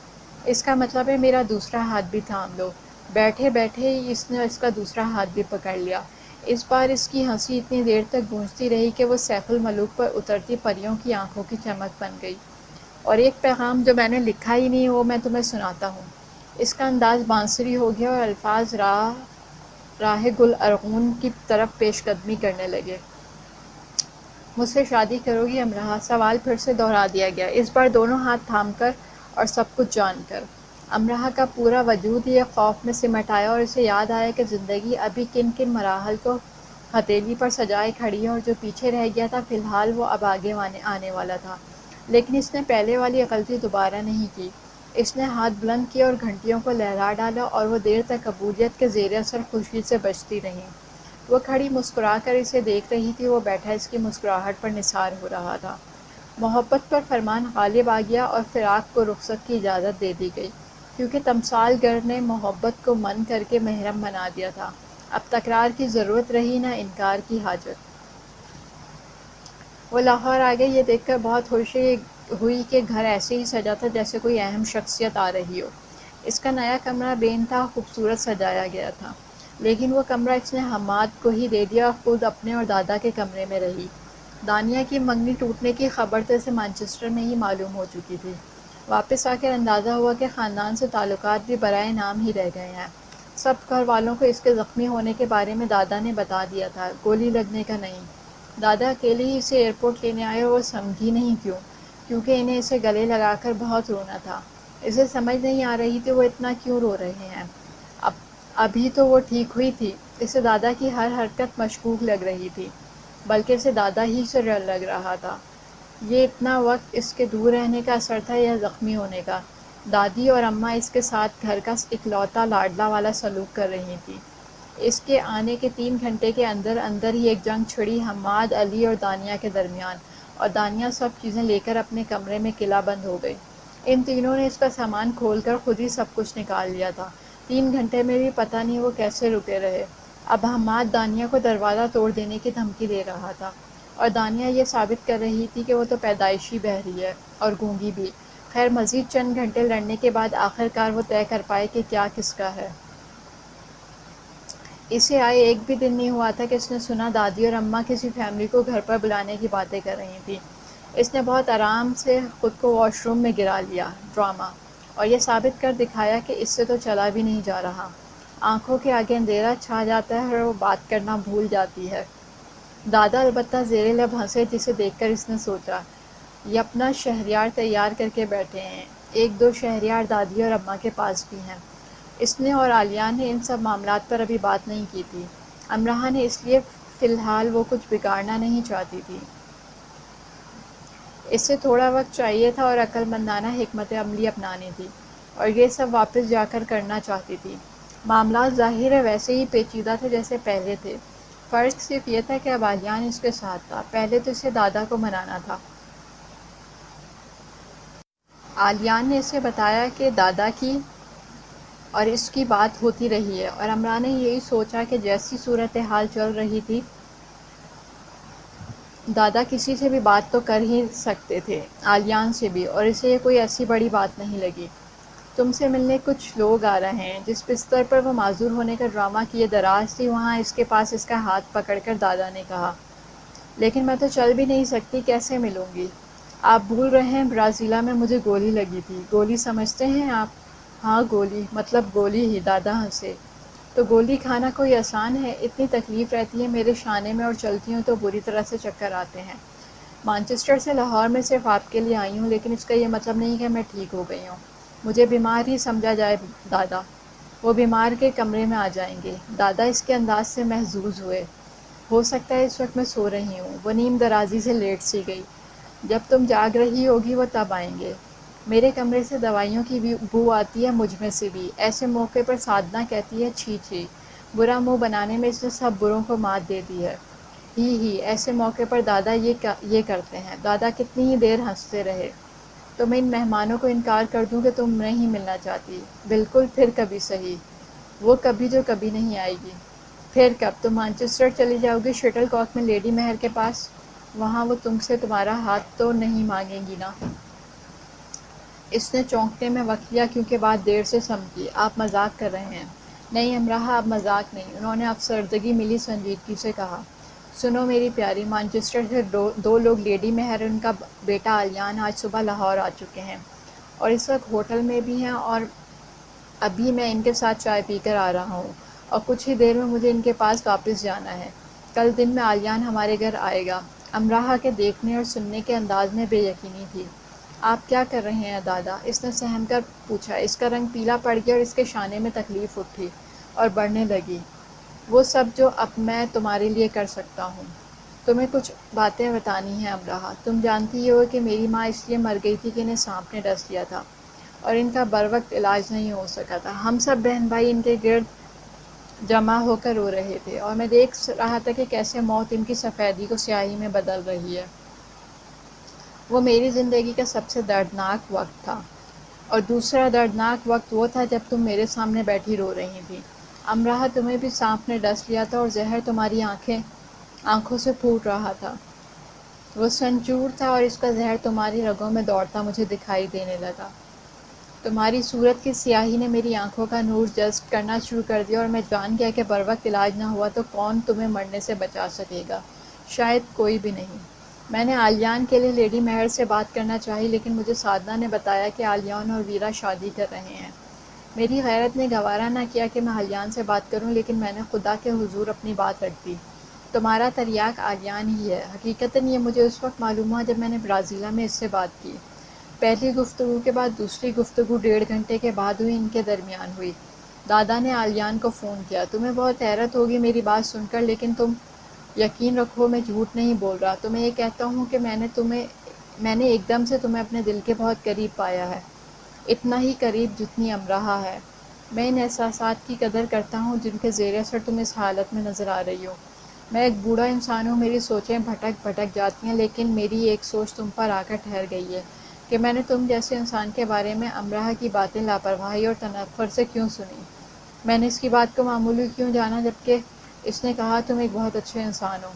اس کا مطلب ہے میرا دوسرا ہاتھ بھی تھام لو۔ بیٹھے بیٹھے ہی اس نے اس کا دوسرا ہاتھ بھی پکڑ لیا۔ اس بار اس کی ہنسی اتنی دیر تک گونجتی رہی کہ وہ سیف الملوک پر اترتی پریوں کی آنکھوں کی چمک بن گئی۔ اور ایک پیغام جو میں نے لکھا ہی نہیں وہ میں تمہیں سناتا ہوں۔ اس کا انداز بانسری ہو گیا اور الفاظ راہ گل ارغون کی طرف پیش قدمی کرنے لگے۔ مجھ سے شادی کرو گی امراہ؟ سوال پھر سے دہرا دیا گیا، اس بار دونوں ہاتھ تھام کر اور سب کچھ جان کر۔ امراہ کا پورا وجود ہی ایک خوف میں سمٹ آیا اور اسے یاد آیا کہ زندگی ابھی کن کن مراحل کو ہتھیلی پر سجائے کھڑی ہے اور جو پیچھے رہ گیا تھا فی الحال وہ اب آگے آنے والا تھا۔ لیکن اس نے پہلے والی غلطی دوبارہ نہیں کی۔ اس نے ہاتھ بلند کیے اور گھنٹیوں کو لہرا ڈالا اور وہ دیر تک قبولیت کے زیر اثر خوشی سے بجتی رہیں۔ وہ کھڑی مسکرا کر اسے دیکھ رہی تھی، وہ بیٹھا اس کی مسکراہٹ پر نثار ہو رہا تھا۔ محبت پر فرمان غالب آ گیا اور فراق کو رخصت کی اجازت دے دی گئی، کیونکہ تمثال گر نے محبت کو من کر کے محرم بنا دیا تھا۔ اب تکرار کی ضرورت رہی نہ انکار کی حاجت۔ وہ لاہور آ گئے یہ دیکھ کر بہت خوشی ہوئی کہ گھر ایسے ہی سجا تھا جیسے کوئی اہم شخصیت آ رہی ہو۔ اس کا نیا کمرہ بے انتہا خوبصورت سجایا گیا تھا، لیکن وہ کمرہ اس نے حماد کو ہی دے دیا اور خود اپنے اور دادا کے کمرے میں رہی۔ دانیہ کی منگنی ٹوٹنے کی خبر تو اسے مانچسٹر میں ہی معلوم ہو چکی تھی۔ واپس آ کر اندازہ ہوا کہ خاندان سے تعلقات بھی برائے نام ہی رہ گئے ہیں۔ سب گھر والوں کو اس کے زخمی ہونے کے بارے میں دادا نے بتا دیا تھا، گولی لگنے کا نہیں۔ دادا اکیلے ہی اسے ایئرپورٹ لینے آئے اور وہ سمجھی نہیں کیوں، کیونکہ انہیں اسے گلے لگا کر بہت رونا تھا۔ اسے سمجھ نہیں آ رہی تھی وہ اتنا کیوں رو رہے ہیں۔ ابھی تو وہ ٹھیک ہوئی تھی۔ اسے دادا کی ہر حرکت مشکوک لگ رہی تھی، بلکہ اسے دادا ہی سے ڈر لگ رہا تھا۔ یہ اتنا وقت اس کے دور رہنے کا اثر تھا یا زخمی ہونے کا؟ دادی اور اماں اس کے ساتھ گھر کا اکلوتا لاڈلا والا سلوک کر رہی تھیں۔ اس کے آنے کے 3 گھنٹے کے اندر اندر ہی ایک جنگ چھڑی حماد، علی اور دانیہ کے درمیان، اور دانیہ سب چیزیں لے کر اپنے کمرے میں قلعہ بند ہو گئی۔ ان تینوں نے اس کا سامان کھول کر خود ہی سب کچھ نکال لیا تھا۔ 3 گھنٹے میں بھی پتہ نہیں وہ کیسے رکے رہے۔ اب حماد دانیہ کو دروازہ توڑ دینے کی دھمکی دے رہا تھا، اور دانیہ یہ ثابت کر رہی تھی کہ وہ تو پیدائشی بہری ہے اور گونگی بھی۔ خیر مزید چند گھنٹے لڑنے کے بعد آخرکار وہ طے کر پائے کہ کیا کس کا ہے۔ اسے آئے ایک بھی دن نہیں ہوا تھا کہ اس نے سنا دادی اور اماں کسی فیملی کو گھر پر بلانے کی باتیں کر رہی تھیں۔ اس نے بہت آرام سے خود کو واش روم میں گرا لیا، ڈرامہ، اور یہ ثابت کر دکھایا کہ اس سے تو چلا بھی نہیں جا رہا۔ آنکھوں کے آگے اندھیرا چھا جاتا ہے اور وہ بات کرنا بھول جاتی ہے۔ دادا البتہ زیر لب ہنسے، جسے دیکھ کر اس نے سوچا، یہ اپنا شہریار تیار کر کے بیٹھے ہیں۔ 1-2 شہریار دادی اور اماں کے پاس بھی ہیں۔ اس نے اور عالیہ نے ان سب معاملات پر ابھی بات نہیں کی تھی۔ امراہ نے اس لیے فی الحال وہ کچھ بگاڑنا نہیں چاہتی تھی۔ اسے تھوڑا وقت چاہیے تھا اور عقل مندانہ حکمت عملی اپنانی تھی، اور یہ سب واپس جا کر کرنا چاہتی تھی۔ معاملات ظاہر ہے ویسے ہی پیچیدہ تھے جیسے پہلے تھے، فرق صرف یہ تھا کہ اب عالیان اس کے ساتھ تھا۔ پہلے تو اسے دادا کو منانا تھا۔ عالیان نے اسے بتایا کہ دادا کی اور اس کی بات ہوتی رہی ہے، اور امراء نے یہی سوچا کہ جیسی صورتحال چل رہی تھی دادا کسی سے بھی بات تو کر ہی سکتے تھے، عالیان سے بھی، اور اسے یہ کوئی ایسی بڑی بات نہیں لگی۔ تم سے ملنے کچھ لوگ آ رہے ہیں۔ جس بستر پر وہ معذور ہونے کا ڈرامہ کیے دراز تھی وہاں اس کے پاس اس کا ہاتھ پکڑ کر دادا نے کہا، لیکن میں تو چل بھی نہیں سکتی، کیسے ملوں گی؟ آپ بھول رہے ہیں برازیلا میں مجھے گولی لگی تھی۔ گولی سمجھتے ہیں آپ؟ ہاں گولی، مطلب گولی ہی، دادا ہنسے۔ تو گولی کھانا کوئی آسان ہے؟ اتنی تکلیف رہتی ہے میرے شانے میں اور چلتی ہوں تو بری طرح سے چکر آتے ہیں۔ مانچسٹر سے لاہور میں صرف آپ کے لیے آئی ہوں، لیکن اس کا یہ مطلب نہیں کہ میں ٹھیک ہو گئی ہوں۔ مجھے بیمار ہی سمجھا جائے دادا۔ وہ بیمار کے کمرے میں آ جائیں گے۔ دادا اس کے انداز سے محظوظ ہوئے۔ ہو سکتا ہے اس وقت میں سو رہی ہوں۔ وہ نیم درازی سے لیٹ سی گئی۔ جب تم جاگ رہی ہوگی وہ تب آئیں گے۔ میرے کمرے سے دوائیوں کی بھی بو آتی ہے، مجھ میں سے بھی۔ ایسے موقع پر سادنا کہتی ہے چھی چھی، برا منہ بنانے میں اس نے سب بروں کو مات دے دی ہے۔ ہی ایسے موقع پر دادا یہ کرتے ہیں۔ دادا کتنی ہی دیر ہنستے رہے۔ تو میں ان مہمانوں کو انکار کر دوں کہ تم نہیں ملنا چاہتی؟ بالکل، پھر کبھی سہی۔ وہ کبھی جو کبھی نہیں آئے گی۔ پھر کب؟ تم مانچسٹر چلی جاؤ گی شٹل کاک میں لیڈی مہر کے پاس؟ وہاں وہ تم سے تمہارا ہاتھ تو نہیں مانگیں گی نا؟ اس نے چونکنے میں وقت لیا کیونکہ بات دیر سے سمجھی۔ آپ مذاق کر رہے ہیں؟ نہیں امراء، اب مذاق نہیں۔ انہوں نے افسردگی ملی سنجیدگی سے کہا۔ سنو میری پیاری، مانچسٹر سے دو لوگ، لیڈی مہر اور ان کا بیٹا عالیان، آج صبح لاہور آ چکے ہیں، اور اس وقت ہوٹل میں بھی ہیں، اور ابھی میں ان کے ساتھ چائے پی کر آ رہا ہوں، اور کچھ ہی دیر میں مجھے ان کے پاس واپس جانا ہے۔ کل دن میں عالیان ہمارے گھر آئے گا۔ امراء کے دیکھنے اور سننے کے انداز میں بے یقینی تھی۔ آپ کیا کر رہے ہیں دادا؟ اس نے سہم کر پوچھا۔ اس کا رنگ پیلا پڑ گیا اور اس کے شانے میں تکلیف اٹھی اور بڑھنے لگی۔ وہ سب جو اب میں تمہارے لیے کر سکتا ہوں۔ تمہیں کچھ باتیں بتانی ہیں امراء۔ تم جانتی ہو کہ میری ماں اس لیے مر گئی تھی کہ انہیں سانپ نے ڈس لیا تھا اور ان کا بروقت علاج نہیں ہو سکا تھا۔ ہم سب بہن بھائی ان کے گرد جمع ہو کر رو رہے تھے، اور میں دیکھ رہا تھا کہ کیسے موت ان کی سفیدی کو سیاہی میں بدل رہی ہے۔ وہ میری زندگی کا سب سے دردناک وقت تھا، اور دوسرا دردناک وقت وہ تھا جب تم میرے سامنے بیٹھی رو رہی تھی امراء۔ تمہیں بھی سانپ نے ڈس لیا تھا اور زہر تمہاری آنکھوں سے پھوٹ رہا تھا۔ وہ سنچور تھا اور اس کا زہر تمہاری رگوں میں دوڑتا مجھے دکھائی دینے لگا۔ تمہاری صورت کی سیاہی نے میری آنکھوں کا نور جذب کرنا شروع کر دیا، اور میں جان گیا کہ بروقت علاج نہ ہوا تو کون تمہیں مرنے سے بچا سکے گا؟ شاید کوئی بھی نہیں۔ میں نے عالیان کے لیے لیڈی مہر سے بات کرنا چاہی، لیکن مجھے سادنا نے بتایا کہ عالیان اور ویرا شادی کر رہے ہیں۔ میری غیرت نے گوارا نہ کیا کہ میں عالیان سے بات کروں، لیکن میں نے خدا کے حضور اپنی بات رکھ دی۔ تمہارا تریاق عالیان ہی ہے۔ حقیقتاً یہ مجھے اس وقت معلوم ہوا جب میں نے برازیلا میں اس سے بات کی۔ پہلی گفتگو کے بعد دوسری گفتگو 1.5 گھنٹے کے بعد ہوئی، ان کے درمیان ہوئی۔ دادا نے عالیان کو فون کیا۔ تمہیں بہت حیرت ہوگی میری بات سن کر، لیکن تم یقین رکھو میں جھوٹ نہیں بول رہا۔ تمہیں یہ کہتا ہوں کہ میں نے ایک دم سے تمہیں اپنے دل کے بہت قریب پایا ہے، اتنا ہی قریب جتنی امراء ہے۔ میں ان احساسات کی قدر کرتا ہوں جن کے زیر اثر تم اس حالت میں نظر آ رہی ہو۔ میں ایک بوڑھا انسان ہوں، میری سوچیں بھٹک جاتی ہیں، لیکن میری ایک سوچ تم پر آ کر ٹھہر گئی ہے کہ میں نے تم جیسے انسان کے بارے میں امراء کی باتیں لاپرواہی اور تنفر سے کیوں سنی۔ میں نے اس کی بات کو معمولی کیوں جانا جبکہ اس نے کہا تم ایک بہت اچھے انسان ہو۔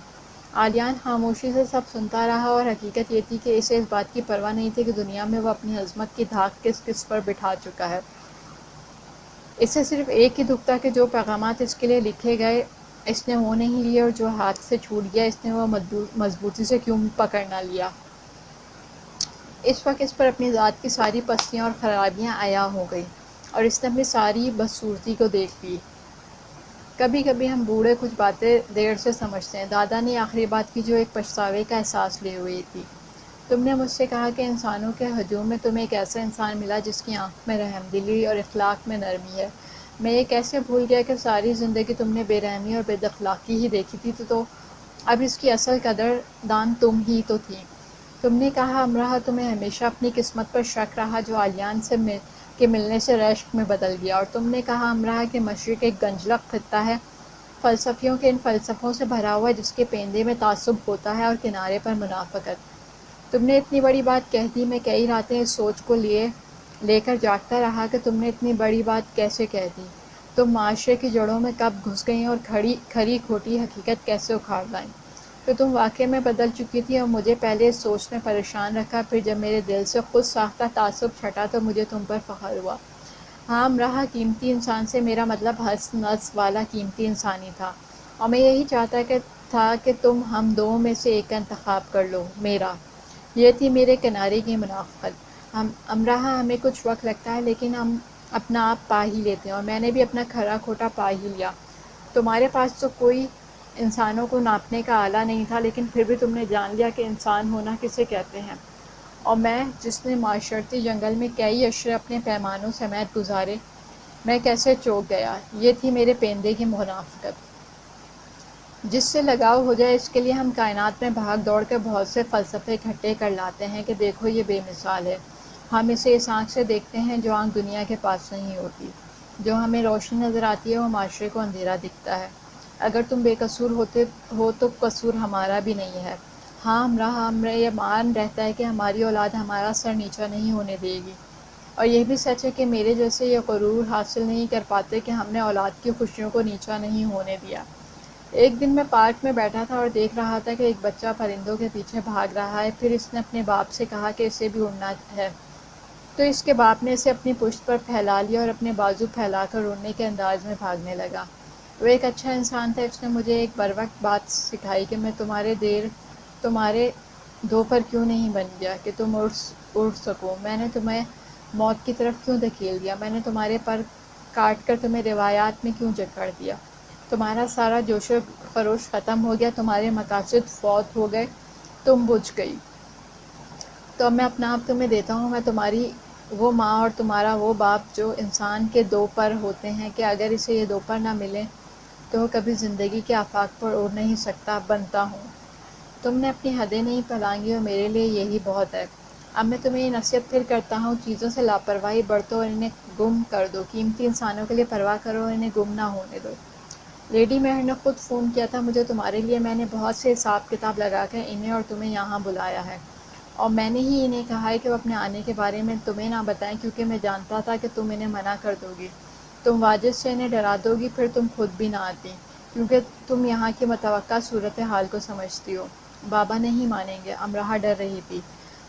عالیان خاموشی سے سب سنتا رہا، اور حقیقت یہ تھی کہ اسے اس بات کی پرواہ نہیں تھی کہ دنیا میں وہ اپنی عظمت کی دھاک کس کس پر بٹھا چکا ہے۔ اسے صرف ایک ہی دکھ تھا کہ جو پیغامات اس کے لیے لکھے گئے اس نے وہ نہیں لیے، اور جو ہاتھ سے چھوٹ گیا اس نے وہ مضبوطی سے کیوں پکڑ نہ لیا۔ اس وقت اس پر اپنی ذات کی ساری پستیاں اور خرابیاں عیاں ہو گئیں، اور اس نے اپنی ساری بدصورتی کو دیکھ لی۔ کبھی کبھی ہم بوڑھے کچھ باتیں دیر سے سمجھتے ہیں۔ دادا نے آخری بات کی جو ایک پچھتاوے کا احساس لیے ہوئی تھی۔ تم نے مجھ سے کہا کہ انسانوں کے ہجوم میں تمہیں ایک ایسا انسان ملا جس کی آنکھ میں رحم دلی اور اخلاق میں نرمی ہے۔ میں یہ کیسے بھول گیا کہ ساری زندگی تم نے بے رحمی اور بے اخلاقی ہی دیکھی تھی، تو اب اس کی اصل قدر دان تم ہی تو تھی۔ تم نے کہا امراح تمہیں ہمیشہ اپنی قسمت پر شک رہا جو عالیان کے ملنے سے رشک میں بدل گیا، اور تم نے کہا امراح کہ مشرق ایک گنجلک خطہ ہے، فلسفیوں کے ان فلسفوں سے بھرا ہوا جس کے پیندے میں تعصب ہوتا ہے اور کنارے پر منافقت۔ تم نے اتنی بڑی بات کہہ دی، میں کئی راتیں اس سوچ کو لے کر جاگتا رہا کہ تم نے اتنی بڑی بات کیسے کہہ دی، تم معاشرے کی جڑوں میں کب گھس گئیں اور کھری کھوٹی حقیقت کیسے اکھاڑ لائیں۔ تو تم واقعے میں بدل چکی تھی اور مجھے پہلے اس سوچ نے پریشان رکھا، پھر جب میرے دل سے خود ساختہ تعصب چھٹا تو مجھے تم پر فخر ہوا۔ ہاں امراح، قیمتی انسان سے میرا مطلب حسن نفس والا قیمتی انسان ہی تھا، اور میں یہی چاہتا تھا کہ تم ہم دو میں سے ایک کا انتخاب کر لو، میرا۔ یہ تھی میرے کنارے کی منافقت۔ امراح، ہمیں کچھ وقت لگتا ہے لیکن ہم اپنا آپ پا ہی لیتے ہیں، اور میں نے بھی اپنا کھرا کھوٹا پا ہی لیا۔ تمہارے پاس تو کوئی انسانوں کو ناپنے کا آلہ نہیں تھا، لیکن پھر بھی تم نے جان لیا کہ انسان ہونا کسے کہتے ہیں، اور میں جس نے معاشرتی جنگل میں کئی اشرے اپنے پیمانوں سمیت گزارے، میں کیسے چوک گیا۔ یہ تھی میرے پیندے کی منافقت۔ جس سے لگاؤ ہو جائے اس کے لیے ہم کائنات میں بھاگ دوڑ کر بہت سے فلسفے اکٹھے کر لاتے ہیں کہ دیکھو یہ بے مثال ہے، ہم اسے اس آنکھ سے دیکھتے ہیں جو آنکھ دنیا کے پاس نہیں ہوتی، جو ہمیں روشنی نظر آتی ہے وہ معاشرے کو اندھیرا دکھتا ہے۔ اگر تم بے قصور ہو تو قصور ہمارا بھی نہیں ہے۔ ہاں امراح، ہمیں یہ مان رہتا ہے کہ ہماری اولاد ہمارا سر نیچا نہیں ہونے دے گی، اور یہ بھی سچ ہے کہ میرے جیسے یہ غرور حاصل نہیں کر پاتے کہ ہم نے اولاد کی خوشیوں کو نیچا نہیں ہونے دیا۔ ایک دن میں پارک میں بیٹھا تھا اور دیکھ رہا تھا کہ ایک بچہ پرندوں کے پیچھے بھاگ رہا ہے، پھر اس نے اپنے باپ سے کہا کہ اسے بھی اڑنا ہے، تو اس کے باپ نے اسے اپنی پشت پر پھیلا لیا اور اپنے بازو پھیلا کر اڑنے کے انداز میں بھاگنے لگا۔ وہ ایک اچھا انسان تھا، اس نے مجھے ایک بروقت بات سکھائی کہ میں تمہارے دو پر کیوں نہیں بن گیا کہ تم اڑ سکو، میں نے تمہیں موت کی طرف کیوں دھکیل دیا، میں نے تمہارے پر کاٹ کر تمہیں روایات میں کیوں جکڑ دیا، تمہارا سارا جوش و خروش ختم ہو گیا، تمہارے مقاصد فوت ہو گئے، تم بجھ گئی، تو اب میں اپنا آپ تمہیں دیتا ہوں، میں تمہاری وہ ماں اور تمہارا وہ باپ جو انسان کے دو پر ہوتے ہیں کہ اگر اسے یہ دو پر نہ ملیں تو وہ کبھی زندگی کے آفاق پر اڑ نہیں سکتا، بنتا ہوں۔ تم نے اپنی حدیں نہیں پھیلائیں اور میرے لیے یہی بہت ہے۔ اب میں تمہیں یہ نصیحت پھر کرتا ہوں، چیزوں سے لاپرواہی برتو اور انہیں گم کر دو، قیمتی انسانوں کے لیے پرواہ کرو اور انہیں گم نہ ہونے دو۔ لیڈی مہر نے خود فون کیا تھا مجھے تمہارے لیے، میں نے بہت سے حساب کتاب لگا کر انہیں اور تمہیں یہاں بلایا ہے، اور میں نے ہی انہیں کہا ہے کہ وہ اپنے آنے کے بارے میں تمہیں نہ بتائیں، کیونکہ میں جانتا تھا کہ تم انہیں منع کر دو گی، تم واجد سے انہیں ڈرا دو گی، پھر تم خود بھی نہ آتی، کیونکہ تم یہاں کی متوقع صورتحال کو سمجھتی ہو۔ بابا نہیں مانیں گے، امراح ڈر رہی تھی۔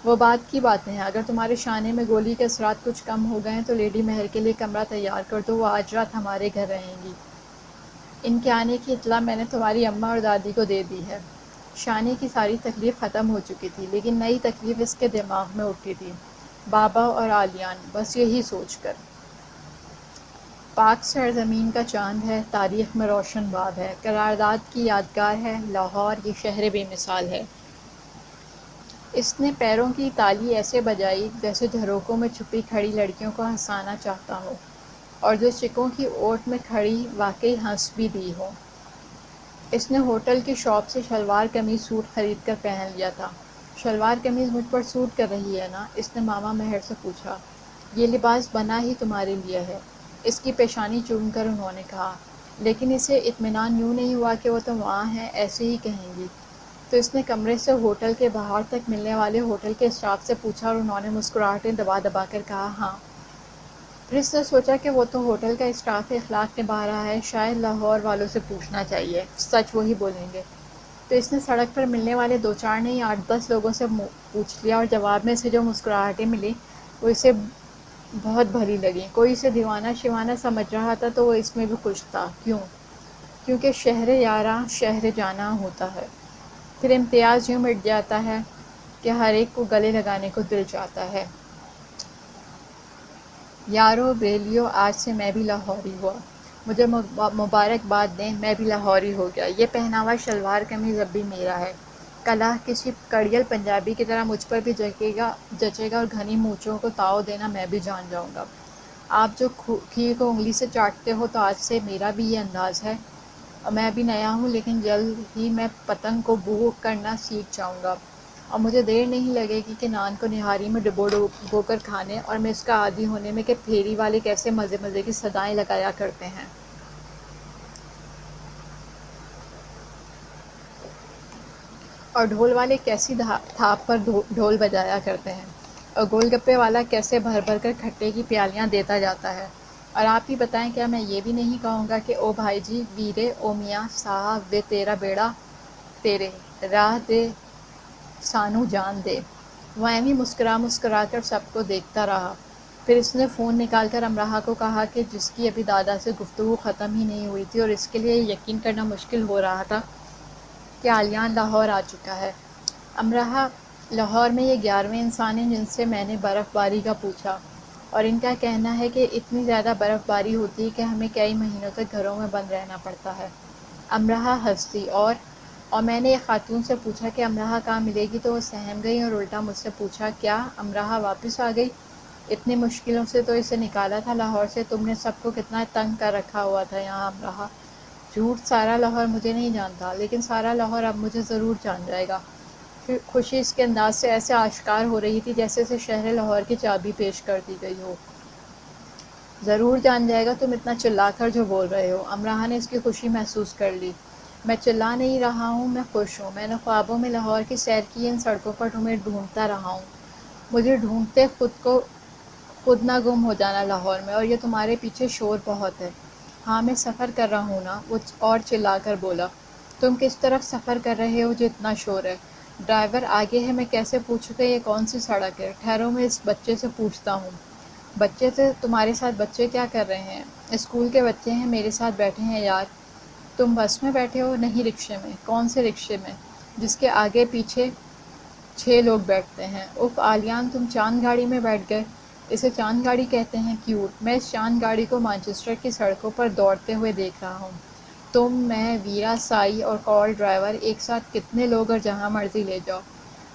وہ بات کی باتیں ہیں، اگر تمہارے شانے میں گولی کے اثرات کچھ کم ہو گئے ہیں تو لیڈی مہر کے لیے کمرہ تیار کر دو، وہ آج رات ہمارے گھر رہیں گی۔ ان کے آنے کی اطلاع میں نے تمہاری اماں اور دادی کو دے دی ہے۔ شانے کی ساری تکلیف ختم ہو چکی تھی، لیکن نئی تکلیف اس کے دماغ میں اٹھی تھی، بابا اور عالیان، بس یہی سوچ کر۔ پاک سرزمین کا چاند ہے، تاریخ میں روشن باب ہے، قرارداد کی یادگار ہے، لاہور یہ شہر بے مثال ہے۔ اس نے پیروں کی تالی ایسے بجائی جیسے جھروکوں میں چھپی کھڑی لڑکیوں کو ہنسانا چاہتا ہو، اور جو چکوں کی اوٹ میں کھڑی واقعی ہنس بھی دی ہو۔ اس نے ہوٹل کی شاپ سے شلوار قمیض سوٹ خرید کر پہن لیا تھا۔ شلوار قمیض مجھ پر سوٹ کر رہی ہے نا؟ اس نے ماما مہر سے پوچھا۔ یہ لباس بنا ہی تمہارے لیے ہے، اس کی پیشانی چوم کر انہوں نے کہا، لیکن اسے اطمینان یوں نہیں ہوا کہ وہ تو وہاں ہیں، ایسے ہی کہیں گی۔ تو اس نے کمرے سے ہوٹل کے باہر تک ملنے والے ہوٹل کے اسٹاف سے پوچھا اور انہوں نے مسکراہٹیں دبا دبا کر کہا ہاں۔ پھر اس نے سوچا کہ وہ تو ہوٹل کا اسٹاف اخلاق نبھا رہا ہے، شاید لاہور والوں سے پوچھنا چاہیے، سچ وہی بولیں گے۔ تو اس نے سڑک پر ملنے والے دو چار نہیں 8-10 لوگوں سے پوچھ لیا، اور جواب میں سے جو مسکراہٹیں ملی وہ اسے بہت بھلی لگیں۔ کوئی اسے دیوانہ شیوانہ سمجھ رہا تھا تو وہ اس میں بھی خوش تھا۔ کیوں؟ کیونکہ شہر یاراں شہر جانا ہوتا ہے، پھر امتیاز یوں مٹ جاتا ہے کہ ہر ایک کو گلے لگانے کو دل چاہتا ہے۔ یارو بریلیو، آج سے میں بھی لاہوری ہوا، مجھے مبارکباد دیں، میں بھی لاہوری ہو گیا۔ یہ پہناوا شلوار قمیض اب بھی میرا ہے، کلہ کسی کڑیل پنجابی کی طرح مجھ پر بھی جچے گا اور گھنی مونچھوں کو تاؤ دینا میں بھی جان جاؤں گا۔ آپ جو کھیر کو انگلی سے چاٹتے ہو تو آج سے میرا بھی یہ انداز ہے، اور میں بھی نیا ہوں لیکن جلد ہی میں پتنگ کو بو کرنا سیکھ جاؤں گا، اور مجھے دیر نہیں لگے گی کہ نان کو نہاری میں ڈبو کر کھانے اور میں اس کا عادی ہونے میں کہ پھیری والے کیسے مزے مزے کی صدائیں لگایا کرتے ہیں، اور ڈھول والے کیسی تھاپ پر ڈھول بجایا کرتے ہیں، اور گول گپے والا کیسے بھر بھر کر کھٹے کی پیالیاں دیتا جاتا ہے۔ اور آپ ہی بتائیں، کیا میں یہ بھی نہیں کہوں گا کہ او بھائی جی ویرے او میاں صاحب وے تیرا بیڑا تیرے راہ دے سانو جان دے۔ وہ ایویں مسکرا مسکرا کر سب کو دیکھتا رہا، پھر اس نے فون نکال کر امراہ کو کہا کہ جس کی ابھی دادا سے گفتگو ختم ہی نہیں ہوئی تھی اور اس کے لیے یقین کرنا مشکل ہو رہا تھا کہ علیان لاہور آ چکا ہے۔ امراہ، لاہور میں یہ 11ویں انسان ہیں جن سے میں نے برف باری کا پوچھا، اور ان کا کہنا ہے کہ اتنی زیادہ برف باری ہوتی ہے کہ ہمیں کئی مہینوں تک گھروں میں بند رہنا پڑتا ہے۔ امراہ ہنس دی، اور میں نے ایک خاتون سے پوچھا کہ امراہ کہاں ملے گی تو وہ سہم گئی اور الٹا مجھ سے پوچھا، کیا امراہ واپس آ گئی؟ اتنی مشکلوں سے تو اسے نکالا تھا لاہور سے، تم نے سب کو کتنا تنگ کر رکھا ہوا تھا یہاں امراہ۔ جھوٹ، سارا لاہور مجھے نہیں جانتا، لیکن سارا لاہور اب مجھے ضرور جان جائے گا۔ پھر خوشی اس کے انداز سے ایسے آشکار ہو رہی تھی جیسے اسے شہر لاہور کی چابی پیش کر دی گئی ہو۔ ضرور جان جائے گا، تم اتنا چلا کر جو بول رہے ہو۔ امراہ نے اس کی خوشی محسوس کر لی۔ میں چلا نہیں رہا ہوں، میں خوش ہوں۔ میں نے خوابوں میں لاہور کی سیر کی، ان سڑکوں پر تمہیں ڈھونڈتا رہا ہوں، مجھے ڈھونڈتے خود نہ گم ہو جانا لاہور میں، اور یہ تمہارے پیچھے شور بہت ہے۔ ہاں میں سفر کر رہا ہوں نا، وہ اور چلا کر بولا۔ تم کس طرف سفر کر رہے ہو جو اتنا شور ہے؟ ڈرائیور آگے ہے، میں کیسے پوچھوں کہ یہ کون سی سڑک ہے؟ ٹھہرو میں اس بچے سے پوچھتا ہوں۔ بچے سے؟ تمہارے ساتھ بچے کیا کر رہے ہیں؟ اسکول کے بچے ہیں، میرے ساتھ بیٹھے ہیں یار۔ تم بس میں بیٹھے ہو؟ نہیں، رکشے میں۔ کون سے رکشے میں؟ جس کے آگے پیچھے 6 لوگ بیٹھتے ہیں۔ اف عالیان، تم چاند گاڑی میں بیٹھ گئے؟ اسے چاند گاڑی کہتے ہیں، کیوٹ۔ میں اس چاند گاڑی کو مانچسٹر کی سڑکوں پر دوڑتے ہوئے دیکھ رہا ہوں۔ تم، میں، ویرا، سائی اور کال ڈرائیور ایک ساتھ کتنے لوگ اور جہاں مرضی لے جاؤ۔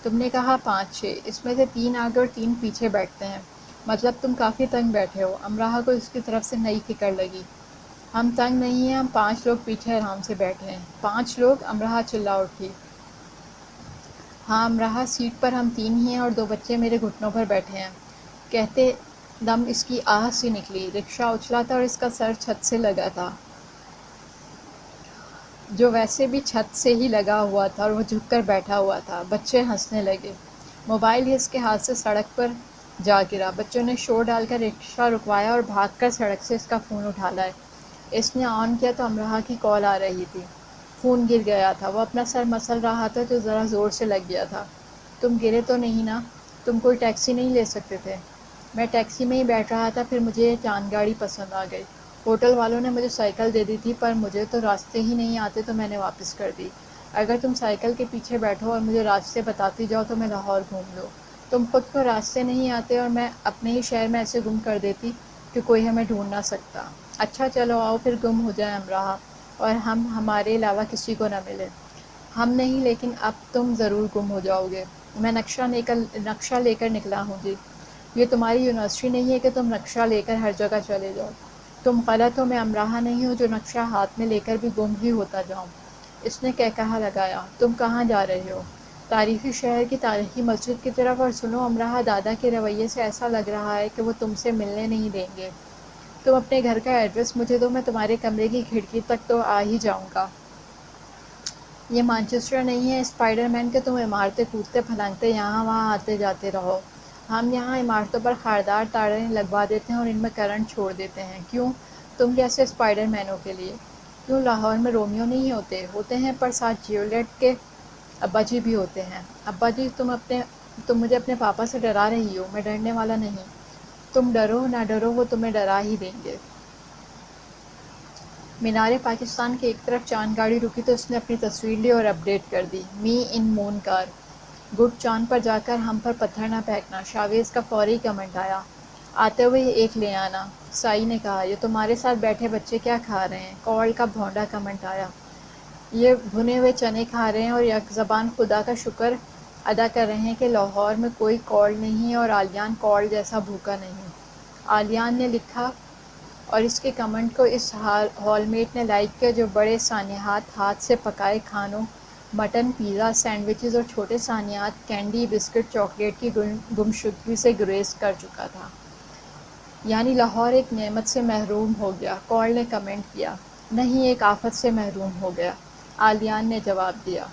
تم نے کہا 5-6، اس میں سے 3 آگے اور 3 پیچھے بیٹھتے ہیں، مطلب تم کافی تنگ بیٹھے ہو۔ امراہ کو اس کی طرف سے نئی فکر لگی۔ ہم تنگ نہیں ہیں، ہم 5 لوگ پیچھے آرام سے بیٹھے ہیں۔ 5 لوگ؟ امراہ چلا اٹھی۔ ہاں امراہ، سیٹ پر ہم 3 ہی ہیں اور 2 بچے میرے گھٹنوں پر بیٹھے ہیں۔ کہتے دم اس کی آہ سی نکلی۔ رکشہ اچھلا تھا اور اس کا سر چھت سے لگا تھا، جو ویسے بھی چھت سے ہی لگا ہوا تھا، اور وہ جھک کر بیٹھا ہوا تھا۔ بچے ہنسنے لگے۔ موبائل ہی اس کے ہاتھ سے سڑک پر جا گرا۔ بچوں نے شور ڈال کر رکشہ رکوایا اور بھاگ کر سڑک سے اس کا فون اٹھا لائے۔ اس نے آن کیا تو امراہ کی کال آ رہی تھی۔ فون گر گیا تھا، وہ اپنا سر مسل رہا تھا جو ذرا زور سے لگ گیا تھا۔ تم گرے تو نہیں نا؟ تم کوئی ٹیکسی نہیں لے سکتے تھے؟ میں ٹیکسی میں ہی بیٹھ رہا تھا، پھر مجھے یہ چاند گاڑی پسند آ گئی۔ ہوٹل والوں نے مجھے سائیکل دے دی تھی، پر مجھے تو راستے ہی نہیں آتے تو میں نے واپس کر دی۔ اگر تم سائیکل کے پیچھے بیٹھو اور مجھے راستے بتاتی جاؤ تو میں لاہور گھوم لوں۔ تم خود کو راستے نہیں آتے اور میں اپنے ہی شہر میں ایسے گم کر دیتی کہ کوئی ہمیں ڈھونڈ نہ سکتا۔ اچھا چلو آؤ پھر گم ہو جائیں امراہ، اور ہم ہمارے علاوہ کسی کو نہ ملیں۔ ہم نہیں، لیکن اب تم ضرور گم ہو جاؤ گے۔ میں نقشہ لے کر نکلا ہوں جی۔ یہ تمہاری یونیورسٹی نہیں ہے کہ تم نقشہ لے کر ہر جگہ چلے جاؤ۔ تم غلط ہو، میں امراہ نہیں ہوں جو نقشہ ہاتھ میں لے کر بھی گم ہی ہوتا جاؤں۔ اس نے کہا لگایا۔ تم کہاں جا رہے ہو؟ تاریخی شہر کی تاریخی مسجد کی طرف، اور سنو امراہ، دادا کے رویے سے ایسا لگ رہا ہے کہ وہ تم سے ملنے نہیں دیں گے۔ تم اپنے گھر کا ایڈریس مجھے دو، میں تمہارے کمرے کی کھڑکی تک تو آ ہی جاؤں گا۔ یہ مانچسٹر نہیں ہے اسپائڈر مین کہ تم عمارتیں کودتے پھلانگتے یہاں وہاں آتے جاتے رہو۔ ہم یہاں عمارتوں پر خاردار تاریں لگوا دیتے ہیں اور ان میں کرنٹ چھوڑ دیتے ہیں۔ کیوں؟ تم جیسے اسپائڈر مینوں کے لیے۔ کیوں، لاہور میں رومیو نہیں ہوتے ہیں، پر ساتھ جیولیٹ کے ابا جی بھی ہوتے ہیں۔ ابا جی، تم مجھے اپنے پاپا سے ڈرا رہی ہو؟ میں ڈرنے والا نہیں۔ تم ڈرو نہ ڈرو، وہ تمہیں ڈرا ہی دیں گے۔ مینار پاکستان کے ایک طرف چاند گاڑی رکی تو اس نے اپنی تصویر لی اور اپ ڈیٹ کر دی۔ می ان مون کار۔ گڈ، چاند پر جا کر ہم پر پتھر نہ پھینکنا۔ شاویز کا فوری کمنٹ آیا۔ آتے ہوئے ایک لے آنا، سائی نے کہا۔ یہ تمہارے ساتھ بیٹھے بچے کیا کھا رہے ہیں؟ کال کا بھونڈا کمنٹ آیا۔ یہ بھنے ہوئے چنے کھا رہے ہیں اور یک زبان خدا کا شکر ادا کر رہے ہیں کہ لاہور میں کوئی کال نہیں ہے اور عالیان کال جیسا بھوکا نہیں۔ آلیان نے لکھا اور اس کے کمنٹ کو اس ہال میٹ نے لائک کیا جو بڑے سانحات ہاتھ سے پکائے کھانوں مٹن پیزا سینڈوچز اور چھوٹے سانحات کینڈی بسکٹ چاکلیٹ کی گمشدگی سے گریز کر چکا تھا۔ یعنی لاہور ایک نعمت سے محروم ہو گیا، کال نے کمنٹ کیا۔ نہیں، ایک آفت سے محروم ہو گیا، آلیان نے جواب دیا۔